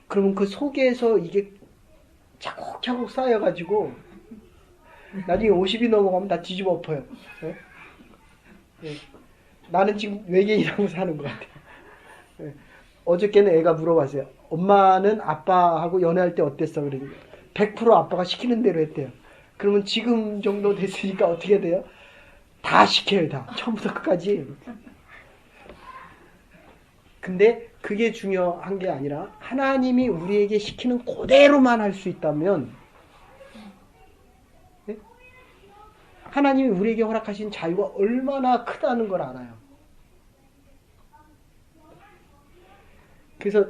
그러면 그 속에서 이게 차곡차곡 쌓여가지고 나중에 50이 넘어가면 다 뒤집어 엎어요. 예? 예. 나는 지금 외계인이라고 사는 것 같아요. 예. 어저께는 애가 물어봤어요. 엄마는 아빠하고 연애할 때 어땠어? 그러니까 100% 아빠가 시키는 대로 했대요. 그러면 지금 정도 됐으니까 어떻게 돼요? 다 시켜요, 다. 처음부터 끝까지. 근데 그게 중요한 게 아니라 하나님이 우리에게 시키는 그대로만 할 수 있다면 네? 하나님이 우리에게 허락하신 자유가 얼마나 크다는 걸 알아요. 그래서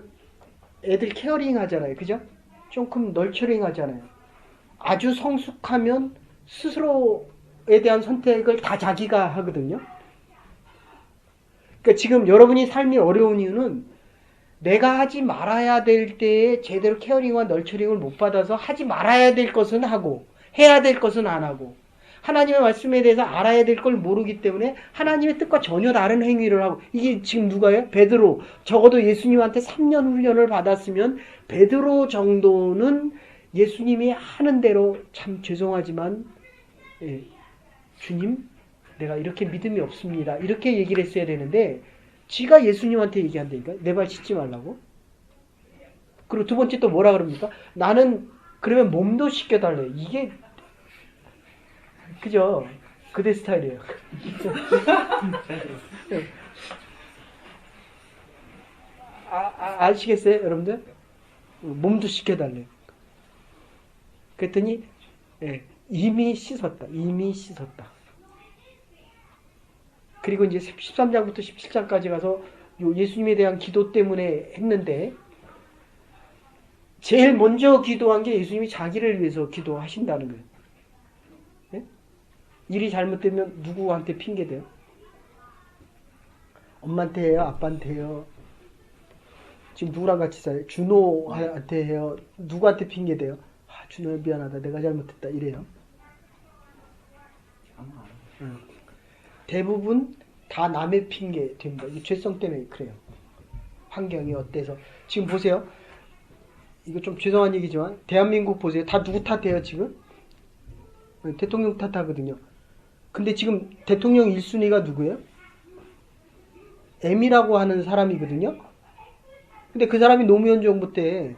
애들 케어링 하잖아요. 그죠? 조금 널처링 하잖아요. 아주 성숙하면 스스로에 대한 선택을 다 자기가 하거든요. 그러니까 지금 여러분이 삶이 어려운 이유는 내가 하지 말아야 될 때에 제대로 케어링과 널처링을 못 받아서 하지 말아야 될 것은 하고 해야 될 것은 안 하고 하나님의 말씀에 대해서 알아야 될 걸 모르기 때문에 하나님의 뜻과 전혀 다른 행위를 하고 이게 지금 누가요? 베드로. 적어도 예수님한테 3년 훈련을 받았으면 베드로 정도는 예수님이 하는 대로 참 죄송하지만 주님 내가 이렇게 믿음이 없습니다. 이렇게 얘기를 했어야 되는데 지가 예수님한테 얘기한다니까. 내 발 씻지 말라고. 그리고 두 번째 또 뭐라 그럽니까? 나는 그러면 몸도 씻겨달래. 이게 그죠? 그대 스타일이에요. 아시겠어요 여러분들? 몸도 씻겨달래. 그랬더니 이미 씻었다. 이미 씻었다. 그리고 이제 13장부터 17장까지 가서 요 예수님에 대한 기도 때문에 했는데 제일 먼저 기도한 게 예수님이 자기를 위해서 기도하신다는 거예요. 예? 일이 잘못되면 누구한테 핑계대요? 엄마한테 해요? 아빠한테 해요? 지금 누구랑 같이 살아요? 준호한테 해요? 누구한테 핑계대요? 아, 준호야 미안하다. 내가 잘못했다. 이래요. 대부분 다 남의 핑계 됩니다. 이 죄성 때문에 그래요. 환경이 어때서. 지금 보세요. 이거 좀 죄송한 얘기지만 대한민국 보세요. 다 누구 탓해요 지금? 대통령 탓하거든요. 근데 지금 대통령 1순위가 누구예요? M이라고 하는 사람이거든요. 근데 그 사람이 노무현 정부 때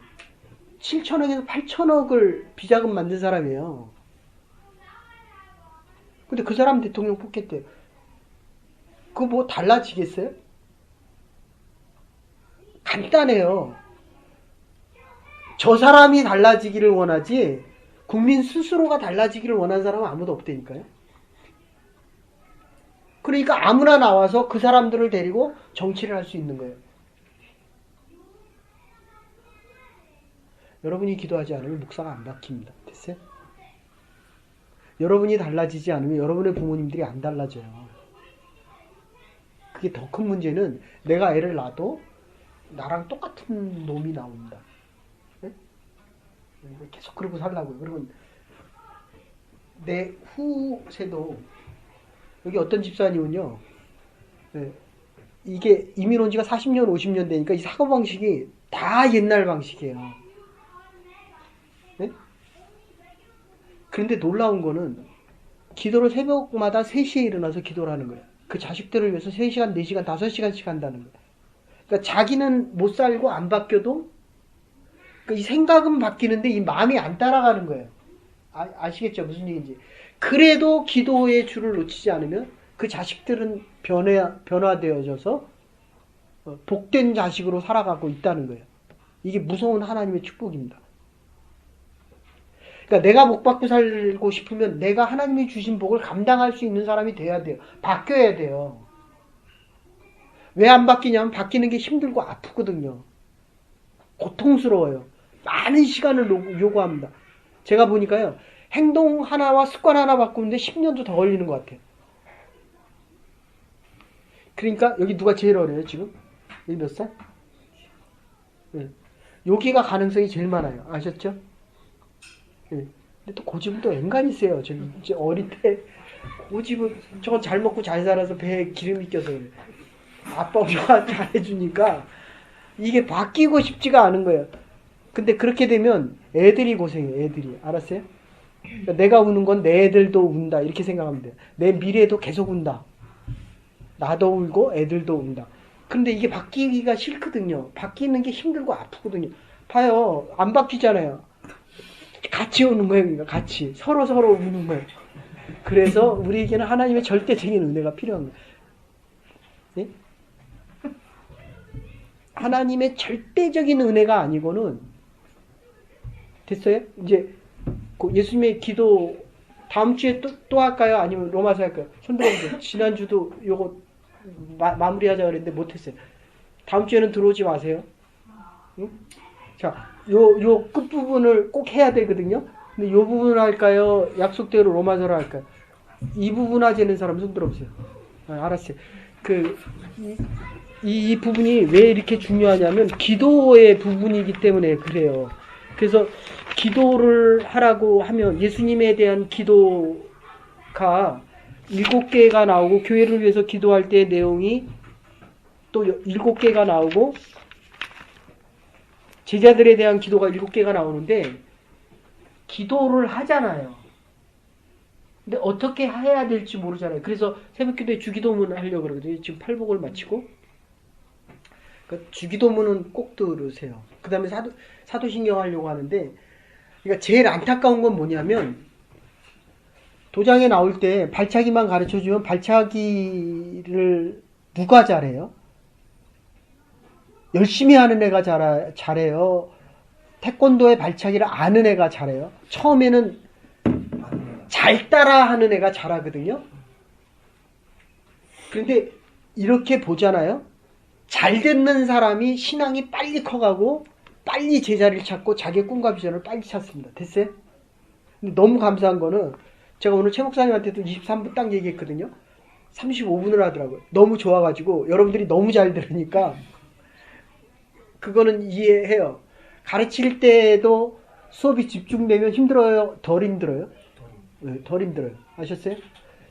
7천억에서 8천억을 비자금 만든 사람이에요. 근데 그 사람 대통령 뽑겠대요. 그거 뭐 달라지겠어요? 간단해요. 저 사람이 달라지기를 원하지 국민 스스로가 달라지기를 원하는 사람은 아무도 없다니까요. 그러니까 아무나 나와서 그 사람들을 데리고 정치를 할 수 있는 거예요. 여러분이 기도하지 않으면 목사가 안 바뀝니다. 됐어요? 여러분이 달라지지 않으면 여러분의 부모님들이 안 달라져요. 그게 더 큰 문제는 내가 애를 낳아도 나랑 똑같은 놈이 나온다. 네? 계속 그러고 살라고요. 그러면 내 후세도 여기 어떤 집사님은요. 네, 이게 이민 온 지가 40년 50년 되니까 이 사고방식이 다 옛날 방식이에요. 네? 그런데 놀라운 거는 기도를 새벽마다 3시에 일어나서 기도를 하는 거예요. 그 자식들을 위해서 3시간, 4시간, 5시간씩 한다는 거예요. 그러니까 자기는 못 살고 안 바뀌어도 그러니까 이 생각은 바뀌는데 이 마음이 안 따라가는 거예요. 아시겠죠? 무슨 얘기인지. 그래도 기도의 줄을 놓치지 않으면 그 자식들은 변화되어져서 복된 자식으로 살아가고 있다는 거예요. 이게 무서운 하나님의 축복입니다. 그러니까 내가 복 받고 살고 싶으면 내가 하나님이 주신 복을 감당할 수 있는 사람이 돼야 돼요. 바뀌어야 돼요. 왜 안 바뀌냐면 바뀌는 게 힘들고 아프거든요. 고통스러워요. 많은 시간을 요구합니다. 제가 보니까요. 행동 하나와 습관 하나 바꾸는데 10년도 더 걸리는 것 같아요. 그러니까 여기 누가 제일 어려요 지금? 여기 몇 살? 네. 여기가 가능성이 제일 많아요. 아셨죠? 네. 근데 또 고집은 또 앵간히 세요. 저 이제 어릴 때 고집은 저건 잘 먹고 잘 살아서 배에 기름이 껴서 그래. 아빠 엄마가 잘해주니까 이게 바뀌고 싶지가 않은 거예요. 근데 그렇게 되면 애들이 고생해요. 애들이. 알았어요? 그러니까 내가 우는 건 내 애들도 운다. 이렇게 생각하면 돼요. 내 미래도 계속 운다. 나도 울고 애들도 운다. 근데 이게 바뀌기가 싫거든요. 바뀌는 게 힘들고 아프거든요. 봐요. 안 바뀌잖아요. 같이 우는 거예요. 그러니까 같이. 서로 우는 거예요. 그래서 우리에게는 하나님의 절대적인 은혜가 필요한 거예요. 네? 하나님의 절대적인 은혜가 아니고는 됐어요? 이제 예수님의 기도 다음 주에 또 할까요? 아니면 로마서 할까요? 손 들어보세요. 지난주도 요거 마무리하자 그랬는데 못했어요. 다음 주에는 들어오지 마세요. 응? 자, 요 끝부분을 꼭 해야 되거든요. 근데 요 부분을 할까요? 약속대로 로마서를 할까요? 이 부분 하자는 사람 손 들어보세요. 알았어요. 이 부분이 왜 이렇게 중요하냐면 기도의 부분이기 때문에 그래요. 그래서 기도를 하라고 하면 예수님에 대한 기도가 7개가 나오고 교회를 위해서 기도할 때의 내용이 또 7개가 나오고 제자들에 대한 기도가 7개가 나오는데 기도를 하잖아요. 근데 어떻게 해야 될지 모르잖아요. 그래서 새벽기도에 주기도문 하려고 그러거든요. 지금 팔복을 마치고 그러니까 주기도문은 꼭 들으세요. 그 다음에 사도신경 하려고 하는데 그러니까 제일 안타까운 건 뭐냐면 도장에 나올 때 발차기만 가르쳐주면 발차기를 누가 잘해요? 열심히 하는 애가 잘해요? 태권도의 발차기를 아는 애가 잘해요? 처음에는 잘 따라 하는 애가 잘하거든요. 그런데 이렇게 보잖아요. 잘 듣는 사람이 신앙이 빨리 커가고 빨리 제자리를 찾고 자기의 꿈과 비전을 빨리 찾습니다. 됐어요? 근데 너무 감사한 거는 제가 오늘 최 목사님한테도 23분 딱 얘기했거든요. 35분을 하더라고요. 너무 좋아가지고 여러분들이 너무 잘 들으니까 그거는 이해해요. 가르칠 때도 수업이 집중되면 힘들어요? 덜 힘들어요? 네, 덜 힘들어요. 아셨어요?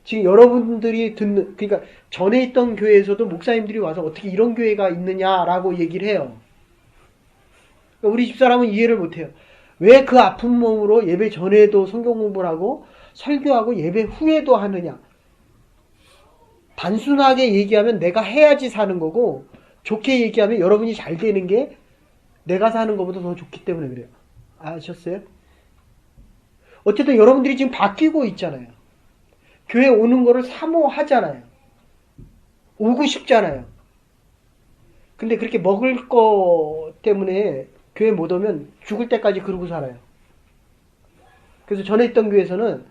지금 여러분들이 듣는, 그러니까 전에 있던 교회에서도 목사님들이 와서 어떻게 이런 교회가 있느냐라고 얘기를 해요. 그러니까 우리 집사람은 이해를 못해요. 왜 그 아픈 몸으로 예배 전에도 성경 공부를 하고 설교하고 예배 후에도 하느냐. 단순하게 얘기하면 내가 해야지 사는 거고, 좋게 얘기하면 여러분이 잘 되는 게 내가 사는 것보다 더 좋기 때문에 그래요. 아셨어요? 어쨌든 여러분들이 지금 바뀌고 있잖아요. 교회 오는 거를 사모하잖아요. 오고 싶잖아요. 근데 그렇게 먹을 거 때문에 교회 못 오면 죽을 때까지 그러고 살아요. 그래서 전에 있던 교회에서는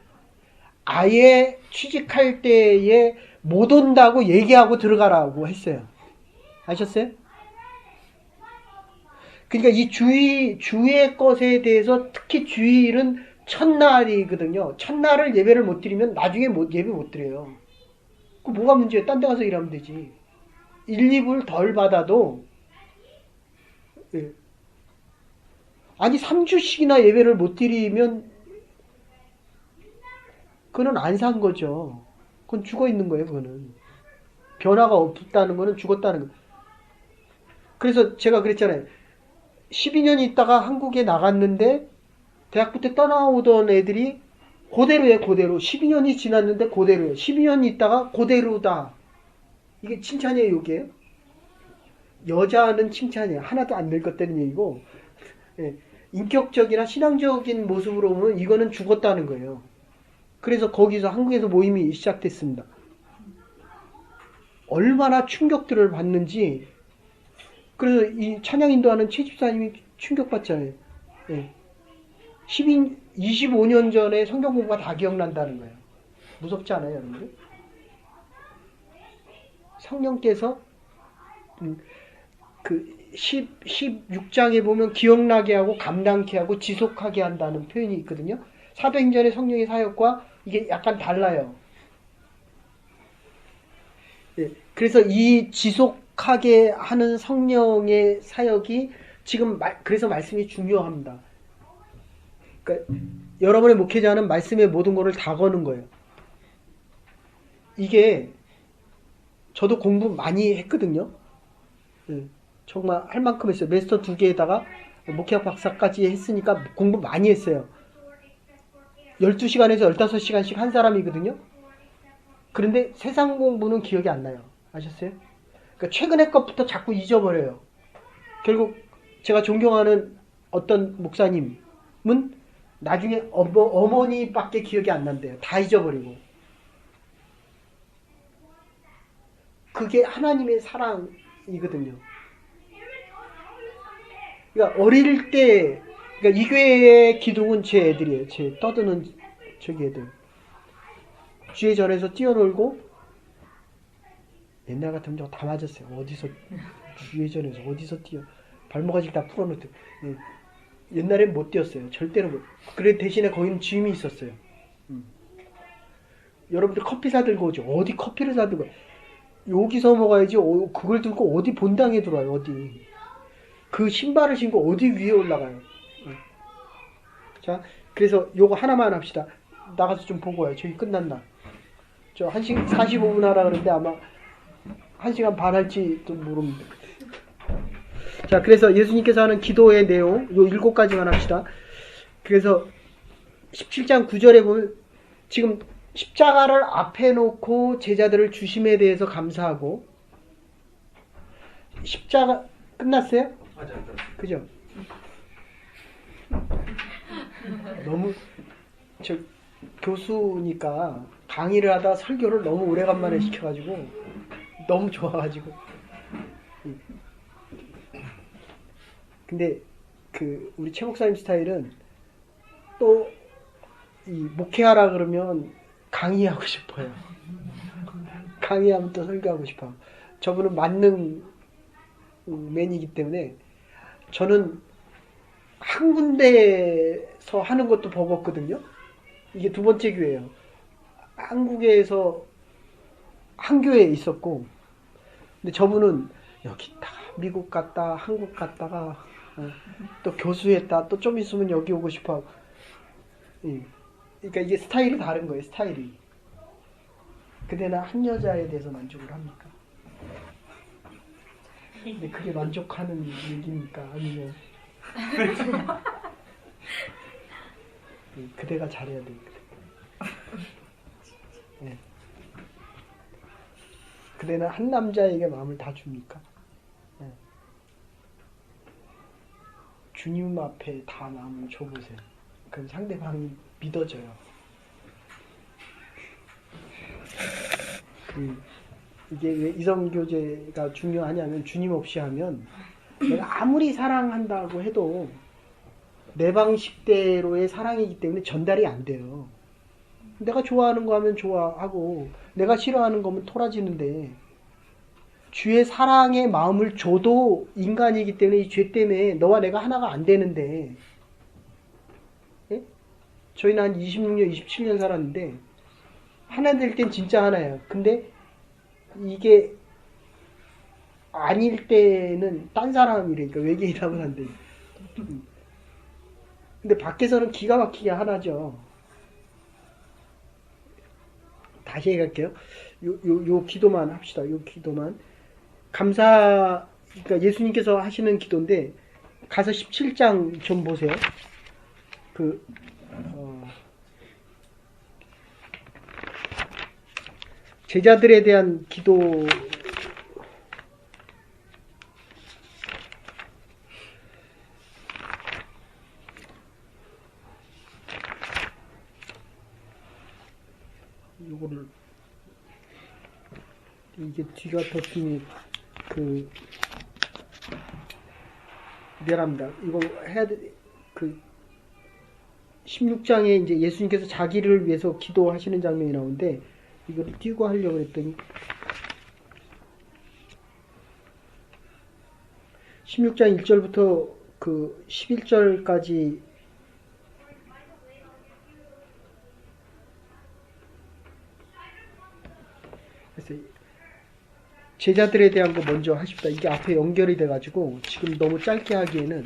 아예 취직할 때에 못 온다고 얘기하고 들어가라고 했어요. 아셨어요? 그러니까 이 주의 것에 대해서 특히 주일은 첫날이거든요. 첫날을 예배를 못 드리면 나중에 예배 못 드려요. 그 뭐가 문제예요? 딴 데 가서 일하면 되지. 1, 2불 덜 받아도 예. 아니 3주씩이나 예배를 못 드리면 그거는 안 산 거죠. 그건 죽어 있는 거예요. 그거는 변화가 없다는 거는 죽었다는 거예요. 그래서 제가 그랬잖아요. 12년 있다가 한국에 나갔는데 대학부 때 떠나오던 애들이 그대로예요. 그대로. 12년이 지났는데 그대로예요. 12년 있다가 그대로다. 이게 칭찬이에요. 욕이에요? 여자는 칭찬이에요. 하나도 안 늙었다는 얘기고 예. 인격적이나 신앙적인 모습으로 보면 이거는 죽었다는 거예요. 그래서 거기서 한국에서 모임이 시작됐습니다. 얼마나 충격들을 받는지. 그래서 이 찬양 인도하는 최 집사님이 충격받잖아요. 예. 25년 전에 성경 공부가 다 기억난다는 거예요. 무섭지 않아요, 여러분들? 성령께서 그 16장에 보면 기억나게 하고 감당케 하고 지속하게 한다는 표현이 있거든요. 사도행전의 성령의 사역과 이게 약간 달라요. 예. 그래서 이 지속하게 하는 성령의 사역이 지금 그래서 말씀이 중요합니다. 그러니까 여러분의 목회자는 말씀의 모든 것을 다 거는 거예요. 이게 저도 공부 많이 했거든요. 예. 정말 할 만큼 했어요. 마스터 2개에다가 목회학 박사까지 했으니까 공부 많이 했어요. 12시간에서 15시간씩 한 사람이거든요. 그런데 세상 공부는 기억이 안 나요. 아셨어요? 그러니까 최근에 것부터 자꾸 잊어버려요. 결국 제가 존경하는 어떤 목사님은 나중에 어머니밖에 기억이 안 난대요. 다 잊어버리고. 그게 하나님의 사랑이거든요. 그러니까 어릴 때, 그러니까 이 교회의 기둥은 제 애들이에요. 제 떠드는 저기 애들. 주의 전에서 뛰어놀고, 옛날 같으면 저거 다 맞았어요. 어디서, 주의 전에서 어디서 뛰어. 발목아직 다 풀어놓대. 옛날엔 못 뛰었어요. 절대로 못. 그래 대신에 거기는 짐이 있었어요. 여러분들 커피 사들고 오죠. 어디 커피를 사들고. 여기서 먹어야지. 그걸 들고 어디 본당에 들어와요. 어디. 그 신발을 신고 어디 위에 올라가요. 자, 그래서 요거 하나만 합시다. 나가서 좀 보고 와요. 저기 끝난다. 저 1시간 45분 하라 그러는데 아마 1시간 반 할지도 모릅니다. 자, 그래서 예수님께서 하는 기도의 내용, 요 7가지만 합시다. 그래서 17장 9절에 보면 지금 십자가를 앞에 놓고 제자들을 주심에 대해서 감사하고, 십자가 끝났어요? 맞아요. 그죠? 너무 저 교수니까 강의를 하다 설교를 너무 오래간만에 시켜가지고 너무 좋아가지고. 근데 그 우리 최 목사님 스타일은 또 이 목회하라 그러면 강의하고 싶어요. 강의하면 또 설교하고 싶어. 저분은 만능맨이기 때문에 저는 한 군데서 하는 것도 버겁거든요. 이게 두 번째 교회예요. 한국에서 한 교회에 있었고, 근데 저분은 여기 있다가 미국 갔다 한국 갔다가 또 교수했다 또 좀 있으면 여기 오고 싶어. 예. 그러니까 이게 스타일이 다른 거예요. 스타일이. 그대는 한 여자에 대해서 만족을 합니까? 근데 그게 만족하는 얘기입니까? 아니면 그대가 잘해야 돼. 네. 그대는 한 남자에게 마음을 다 줍니까? 네. 주님 앞에 다 마음을 줘보세요. 그럼 상대방이 믿어져요. 이게 왜 이성교제가 중요하냐면 주님 없이 하면 내가 아무리 사랑한다고 해도 내 방식대로의 사랑이기 때문에 전달이 안 돼요. 내가 좋아하는 거 하면 좋아하고 내가 싫어하는 거면 토라지는데 주의 사랑의 마음을 줘도 인간이기 때문에 이 죄 때문에 너와 내가 하나가 안 되는데 예? 저희는 한 26년, 27년 살았는데 하나 될 땐 진짜 하나예요. 근데 이게 아닐 때는 딴 사람이라니까 외계인하고는 안 돼. 근데 밖에서는 기가 막히게 하나죠. 다시 얘기할게요. 요 기도만 합시다. 요 기도만. 감사, 그러니까 예수님께서 하시는 기도인데, 가서 17장 좀 보세요. 제자들에 대한 기도, 요거를 이게 뒤가 덮이니 미안합니다. 이거 해야 돼. 16장에 이제 예수님께서 자기를 위해서 기도하시는 장면이 나오는데 이걸 띄고 하려고 했더니 16장 1절부터 11절까지 그래서 제자들에 대한 거 먼저 하십니다. 이게 앞에 연결이 돼가지고 지금 너무 짧게 하기에는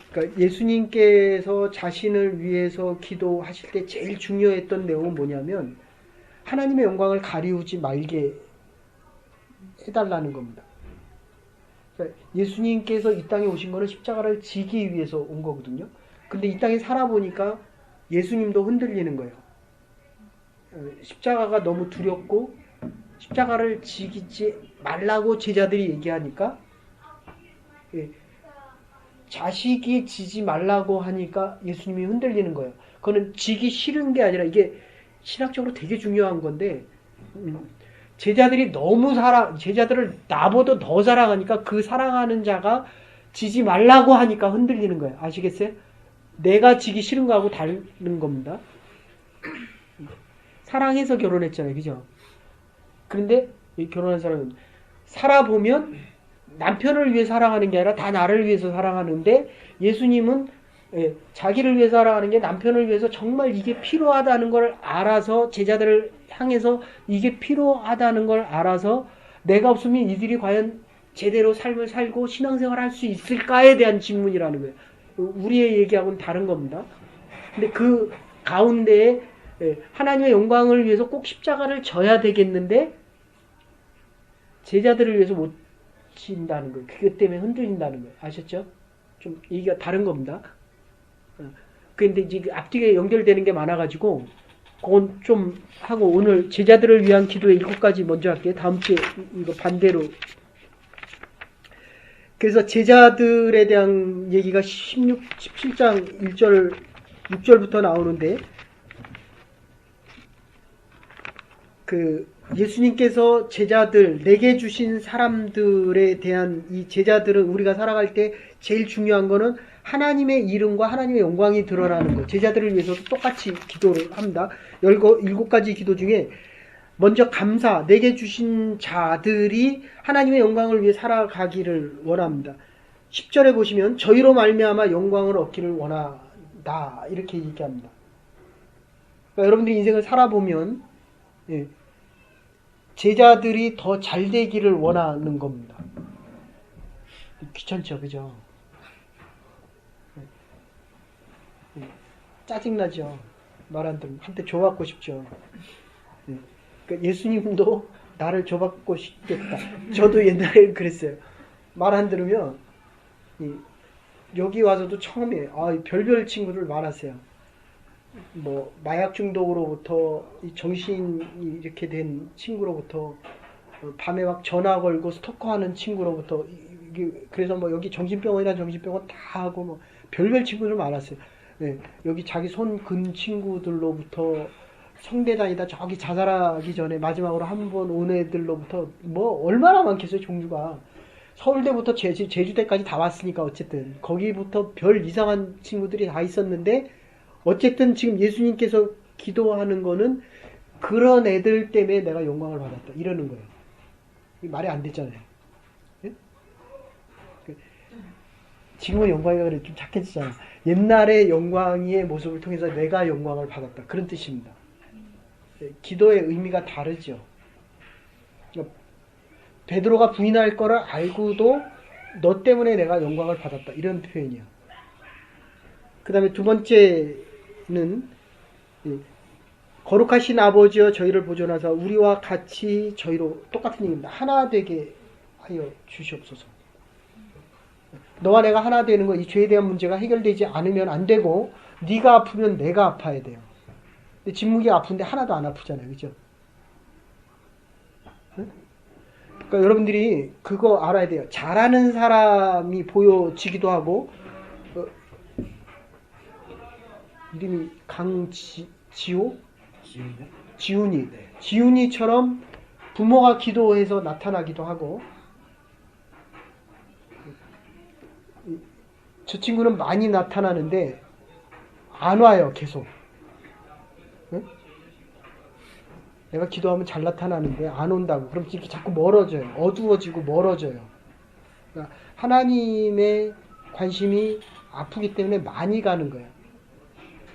그러니까 예수님께서 자신을 위해서 기도하실 때 제일 중요했던 내용은 뭐냐면 하나님의 영광을 가리우지 말게 해달라는 겁니다. 그러니까 예수님께서 이 땅에 오신 거는 십자가를 지기 위해서 온 거거든요. 근데 이 땅에 살아보니까 예수님도 흔들리는 거예요. 십자가가 너무 두렵고 십자가를 지기지 말라고 제자들이 얘기하니까 자식이 지지 말라고 하니까 예수님이 흔들리는 거예요. 그거는 지기 싫은 게 아니라 이게 신학적으로 되게 중요한 건데 제자들이 제자들을 나보다 더 사랑하니까 그 사랑하는 자가 지지 말라고 하니까 흔들리는 거예요. 아시겠어요? 내가 지기 싫은 거하고 다른 겁니다. 사랑해서 결혼했잖아요. 그죠? 그런데 결혼한 사람은 살아보면 남편을 위해 사랑하는 게 아니라 다 나를 위해서 사랑하는데 예수님은 자기를 위해 사랑하는 게 남편을 위해서 정말 이게 필요하다는 걸 알아서 제자들을 향해서 이게 필요하다는 걸 알아서 내가 없으면 이들이 과연 제대로 삶을 살고 신앙생활을 할 수 있을까에 대한 질문이라는 거예요. 우리의 얘기하고는 다른 겁니다. 근데 그 가운데에 하나님의 영광을 위해서 꼭 십자가를 져야 되겠는데 제자들을 위해서 못 진다는 거예요. 그것 때문에 흔들린다는 거예요. 아셨죠? 좀 얘기가 다른 겁니다. 그런데 이제 앞뒤에 연결되는 게 많아가지고 그건 좀 하고 오늘 제자들을 위한 기도의 7가지 먼저 할게요. 다음 주에 이거 반대로. 그래서 제자들에 대한 얘기가 17장 6절부터 나오는데 예수님께서 제자들, 내게 주신 사람들에 대한 이 제자들은 우리가 살아갈 때 제일 중요한 거는 하나님의 이름과 하나님의 영광이 드러나는 거. 제자들을 위해서도 똑같이 기도를 합니다. 7가지 기도 중에 먼저 감사, 내게 주신 자들이 하나님의 영광을 위해 살아가기를 원합니다. 10절에 보시면 저희로 말미암아 영광을 얻기를 원하다 이렇게 얘기합니다. 그러니까 여러분들이 인생을 살아보면 제자들이 더 잘 되기를 원하는 겁니다. 귀찮죠, 그죠? 짜증나죠. 말 안 들으면 한테 줘받고 싶죠. 그러니까 예수님도 나를 줘받고 싶겠다. 저도 옛날에 그랬어요. 말 안 들으면 여기 와서도 처음에 별별 친구들 많았어요. 뭐 마약 중독으로부터 정신이 이렇게 된 친구로부터 밤에 막 전화 걸고 스토커하는 친구로부터 그래서 뭐 여기 정신병원이나 정신병원 다 하고 뭐 별별 친구들 많았어요. 여기 자기 손 근 친구들로부터 성대장이다 저기 자살하기 전에 마지막으로 한 번 온 애들로부터 뭐 얼마나 많겠어요 종류가. 서울대부터 제주대까지 다 왔으니까 어쨌든 거기부터 별 이상한 친구들이 다 있었는데 어쨌든 지금 예수님께서 기도하는 거는 그런 애들 때문에 내가 영광을 받았다 이러는 거예요. 말이 안 됐잖아요. 네? 지금은 영광이가 그래 좀 착해지잖아. 옛날의 영광의 모습을 통해서 내가 영광을 받았다 그런 뜻입니다. 기도의 의미가 다르죠. 베드로가 부인할 거를 알고도 너 때문에 내가 영광을 받았다 이런 표현이야. 그 다음에 두 번째는 거룩하신 아버지여 저희를 보존하사 우리와 같이 저희로 똑같은 얘기입니다. 하나 되게 하여 주시옵소서. 너와 내가 하나 되는 거 이 죄에 대한 문제가 해결되지 않으면 안 되고 네가 아프면 내가 아파야 돼요. 근데 진묵이가 아픈데 하나도 안 아프잖아요. 그죠? 그러니까 여러분들이 그거 알아야 돼요. 잘하는 사람이 보여지기도 하고 이름이 지훈이 지훈이처럼 부모가 기도해서 나타나기도 하고 저 친구는 많이 나타나는데 안 와요 계속. 응? 내가 기도하면 잘 나타나는데 안 온다고. 그럼 이렇게 자꾸 멀어져요. 어두워지고 멀어져요. 그러니까 하나님의 관심이 아프기 때문에 많이 가는 거예요.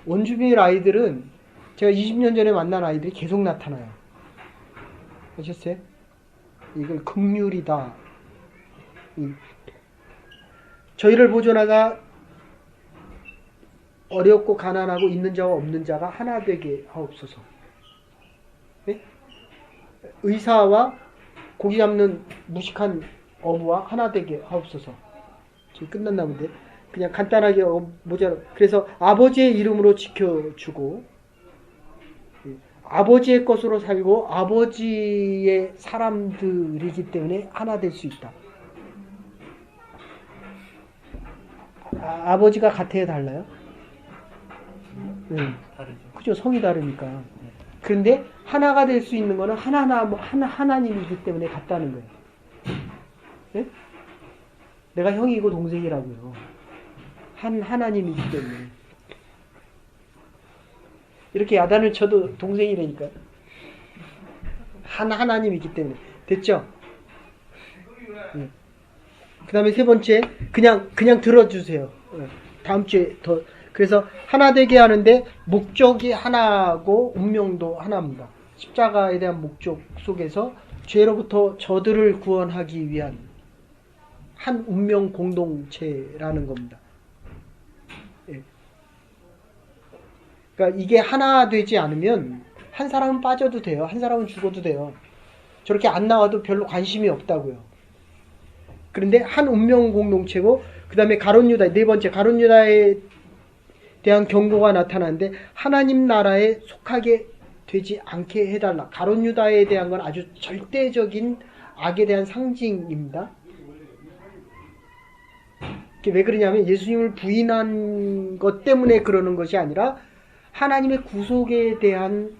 원주민의 아이들은 제가 20년 전에 만난 아이들이 계속 나타나요. 아셨어요? 이걸 긍휼이다. 저희를 보존하다 어렵고 가난하고 있는 자와 없는 자가 하나 되게 하옵소서. 네? 의사와 고기 잡는 무식한 어부와 하나 되게 하옵소서. 지금 끝났나 본데 그냥 간단하게 모자라. 그래서 아버지의 이름으로 지켜주고 아버지의 것으로 살고 아버지의 사람들이기 때문에 하나 될 수 있다. 아버지가 같아요, 달라요? 다르죠. 그죠? 성이 다르니까. 그런데 하나가 될 수 있는 거는 하나님이기 때문에 같다는 거예요. 네? 내가 형이고 동생이라고요. 하나님이기 때문에. 이렇게 야단을 쳐도 동생이라니까. 하나님이기 때문에. 됐죠? 네. 그 다음에 세 번째, 그냥 들어주세요. 다음 주에 더. 그래서 하나 되게 하는데 목적이 하나고 운명도 하나입니다. 십자가에 대한 목적 속에서 죄로부터 저들을 구원하기 위한 한 운명 공동체라는 겁니다. 예. 그러니까 이게 하나 되지 않으면 한 사람은 빠져도 돼요. 한 사람은 죽어도 돼요. 저렇게 안 나와도 별로 관심이 없다고요. 그런데 한 운명 공동체고 그 다음에 가룟 유다, 네 번째 가룟 유다에 대한 경고가 나타나는데 하나님 나라에 속하게 되지 않게 해달라. 가룟 유다에 대한 건 아주 절대적인 악에 대한 상징입니다. 왜 그러냐면 예수님을 부인한 것 때문에 그러는 것이 아니라 하나님의 구속에 대한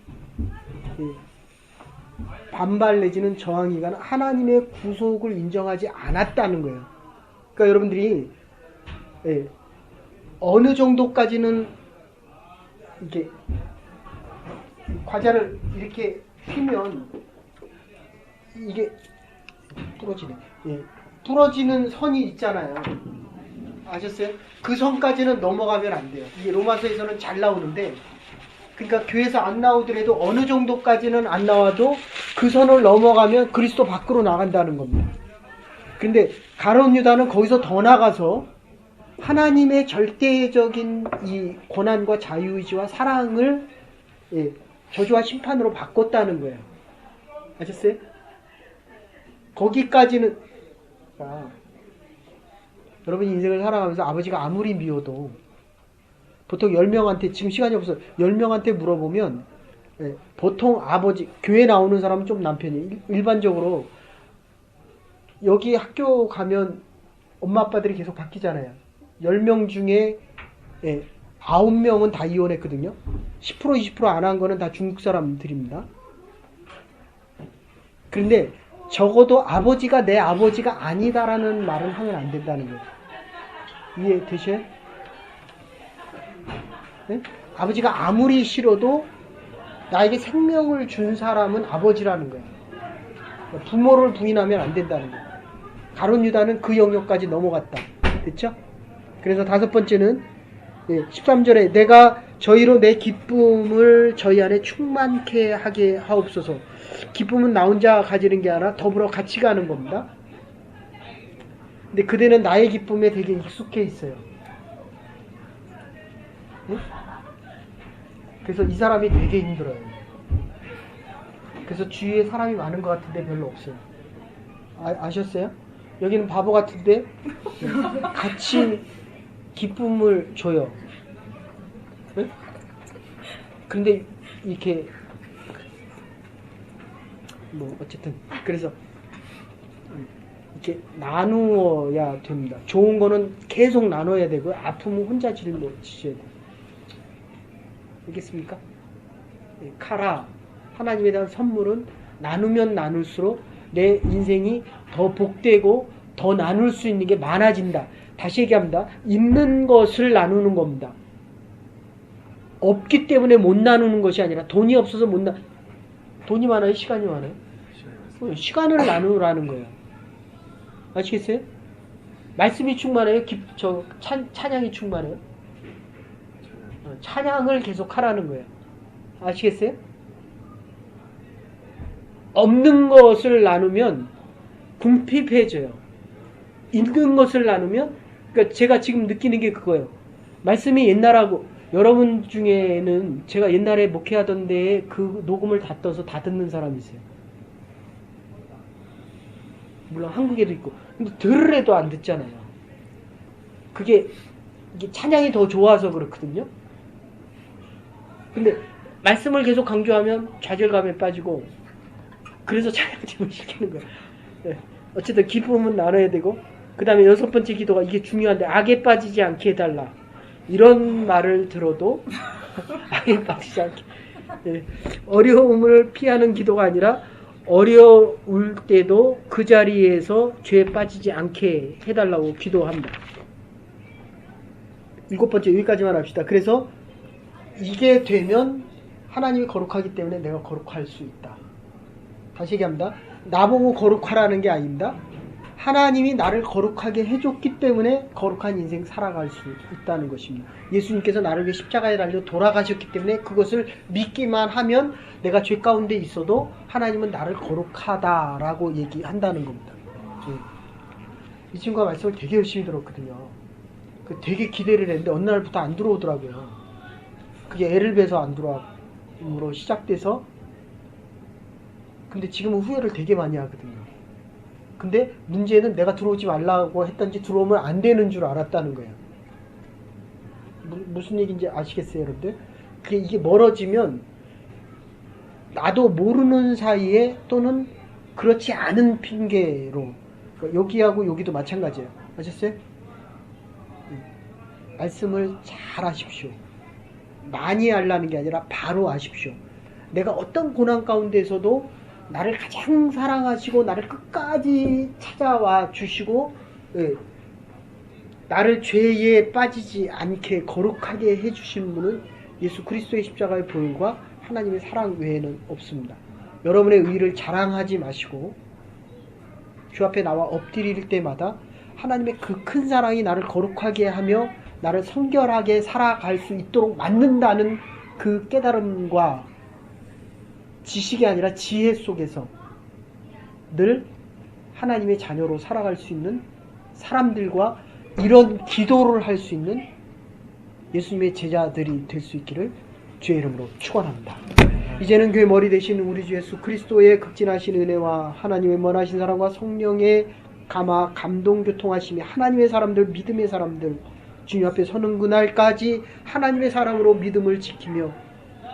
반발 내지는 저항이가 하나님의 구속을 인정하지 않았다는 거예요. 그러니까 여러분들이 어느 정도까지는 이렇게 과자를 이렇게 휘면 이게 부러지네. 예. 부러지는 선이 있잖아요. 아셨어요? 그 선까지는 넘어가면 안 돼요. 이게 로마서에서는 잘 나오는데, 그러니까 교회에서 안 나오더라도 어느 정도까지는 안 나와도 그 선을 넘어가면 그리스도 밖으로 나간다는 겁니다. 근데 가룟 유다는 거기서 더 나가서 하나님의 절대적인 이 고난과 자유의지와 사랑을 예, 저주와 심판으로 바꿨다는 거예요. 아셨어요? 거기까지는 여러분 인생을 살아가면서 아버지가 아무리 미워도 보통 10명한테 지금 시간이 없어서 10명한테 물어보면 예, 보통 아버지 교회 나오는 사람은 좀 남편이 일반적으로 여기 학교 가면 엄마 아빠들이 계속 바뀌잖아요. 10명 중에 예, 9명은 다 이혼했거든요. 10% 20% 안 한 거는 다 중국 사람들입니다. 그런데 적어도 아버지가 내 아버지가 아니다라는 말은 하면 안 된다는 거예요. 이해되셔요? 네? 아버지가 아무리 싫어도 나에게 생명을 준 사람은 아버지라는 거예요. 부모를 부인하면 안 된다는 거예요. 가룟 유다는 그 영역까지 넘어갔다. 됐죠? 그래서 다섯 번째는 13절에 내가 저희로 내 기쁨을 저희 안에 충만케 하게 하옵소서. 기쁨은 나 혼자 가지는 게 아니라 더불어 같이 가는 겁니다. 근데 그대는 나의 기쁨에 되게 익숙해 있어요. 응? 그래서 이 사람이 되게 힘들어요. 그래서 주위에 사람이 많은 것 같은데 별로 없어요. 아셨어요? 여기는 바보 같은데 같이 기쁨을 줘요. 네? 근데 이렇게 뭐 어쨌든 그래서 이렇게 나누어야 됩니다. 좋은 거는 계속 나눠야 되고 아픔은 혼자 짊어지셔야 돼요. 알겠습니까? 카라 하나님에 대한 선물은 나누면 나눌수록 내 인생이 더 복되고 더 나눌 수 있는 게 많아진다. 다시 얘기합니다. 있는 것을 나누는 겁니다. 없기 때문에 못 나누는 것이 아니라 돈이 없어서 돈이 많아요? 시간이 많아요? 시간을 나누라는 거예요. 아시겠어요? 말씀이 충만해요? 찬양이 충만해요? 찬양을 계속 하라는 거예요. 아시겠어요? 없는 것을 나누면 궁핍해져요. 있는 것을 나누면, 그러니까 제가 지금 느끼는 게 그거예요. 말씀이 옛날하고, 여러분 중에는 제가 옛날에 목회하던 데에 그 녹음을 다 떠서 다 듣는 사람이 있어요. 물론 한국에도 있고. 근데 들으래도 안 듣잖아요. 이게 찬양이 더 좋아서 그렇거든요. 근데 말씀을 계속 강조하면 좌절감에 빠지고, 그래서 찬양팀을 시키는 거예요. 네. 어쨌든 기쁨은 나눠야 되고, 그 다음에 여섯 번째 기도가 이게 중요한데, 악에 빠지지 않게 해달라. 이런 말을 들어도 악에 빠지지 않게. 네. 어려움을 피하는 기도가 아니라 어려울 때도 그 자리에서 죄에 빠지지 않게 해달라고 기도합니다. 일곱 번째 여기까지만 합시다. 그래서 이게 되면 하나님이 거룩하기 때문에 내가 거룩할 수 있다. 다시 얘기합니다. 나보고 거룩하라는 게 아닙니다. 하나님이 나를 거룩하게 해줬기 때문에 거룩한 인생 살아갈 수 있다는 것입니다. 예수님께서 나를 위해 십자가에 달려 돌아가셨기 때문에 그것을 믿기만 하면 내가 죄 가운데 있어도 하나님은 나를 거룩하다라고 얘기한다는 겁니다. 이 친구가 말씀을 되게 열심히 들었거든요. 되게 기대를 했는데 어느 날부터 안 들어오더라고요. 그게 애를 베서 안 들어옴으로 시작돼서, 근데 지금은 후회를 되게 많이 하거든요. 근데 문제는 내가 들어오지 말라고 했던지 들어오면 안 되는 줄 알았다는 거예요. 무슨 얘기인지 아시겠어요, 여러분들? 이게 멀어지면 나도 모르는 사이에 또는 그렇지 않은 핑계로, 그러니까 여기하고 여기도 마찬가지예요. 아셨어요? 말씀을 잘 하십시오. 많이 하려는 게 아니라 바로 하십시오. 내가 어떤 고난 가운데서도 나를 가장 사랑하시고 나를 끝까지 찾아와 주시고 나를 죄에 빠지지 않게 거룩하게 해주신 분은 예수 그리스도의 십자가의 보혈과 하나님의 사랑 외에는 없습니다. 여러분의 의를 자랑하지 마시고 주 앞에 나와 엎드릴 때마다 하나님의 그 큰 사랑이 나를 거룩하게 하며 나를 성결하게 살아갈 수 있도록 만든다는 그 깨달음과 지식이 아니라 지혜 속에서 늘 하나님의 자녀로 살아갈 수 있는 사람들과 이런 기도를 할 수 있는 예수님의 제자들이 될 수 있기를 주의 이름으로 축원합니다. 이제는 교회 머리 되신 우리 주 예수 그리스도의 극진하신 은혜와 하나님의 원하신 사랑과 성령의 감화 감동 교통하심이 하나님의 사람들 믿음의 사람들 주님 앞에 서는 그날까지 하나님의 사랑으로 믿음을 지키며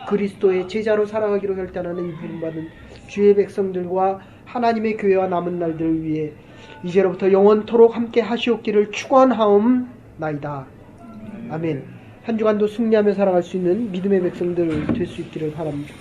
그리스도의 제자로 살아가기로 결단하는 이 부름받은 주의 백성들과 하나님의 교회와 남은 날들을 위해 이제로부터 영원토록 함께 하시옵기를 축원하옵나이다. 아멘. 한 주간도 승리하며 살아갈 수 있는 믿음의 백성들 될 수 있기를 바랍니다.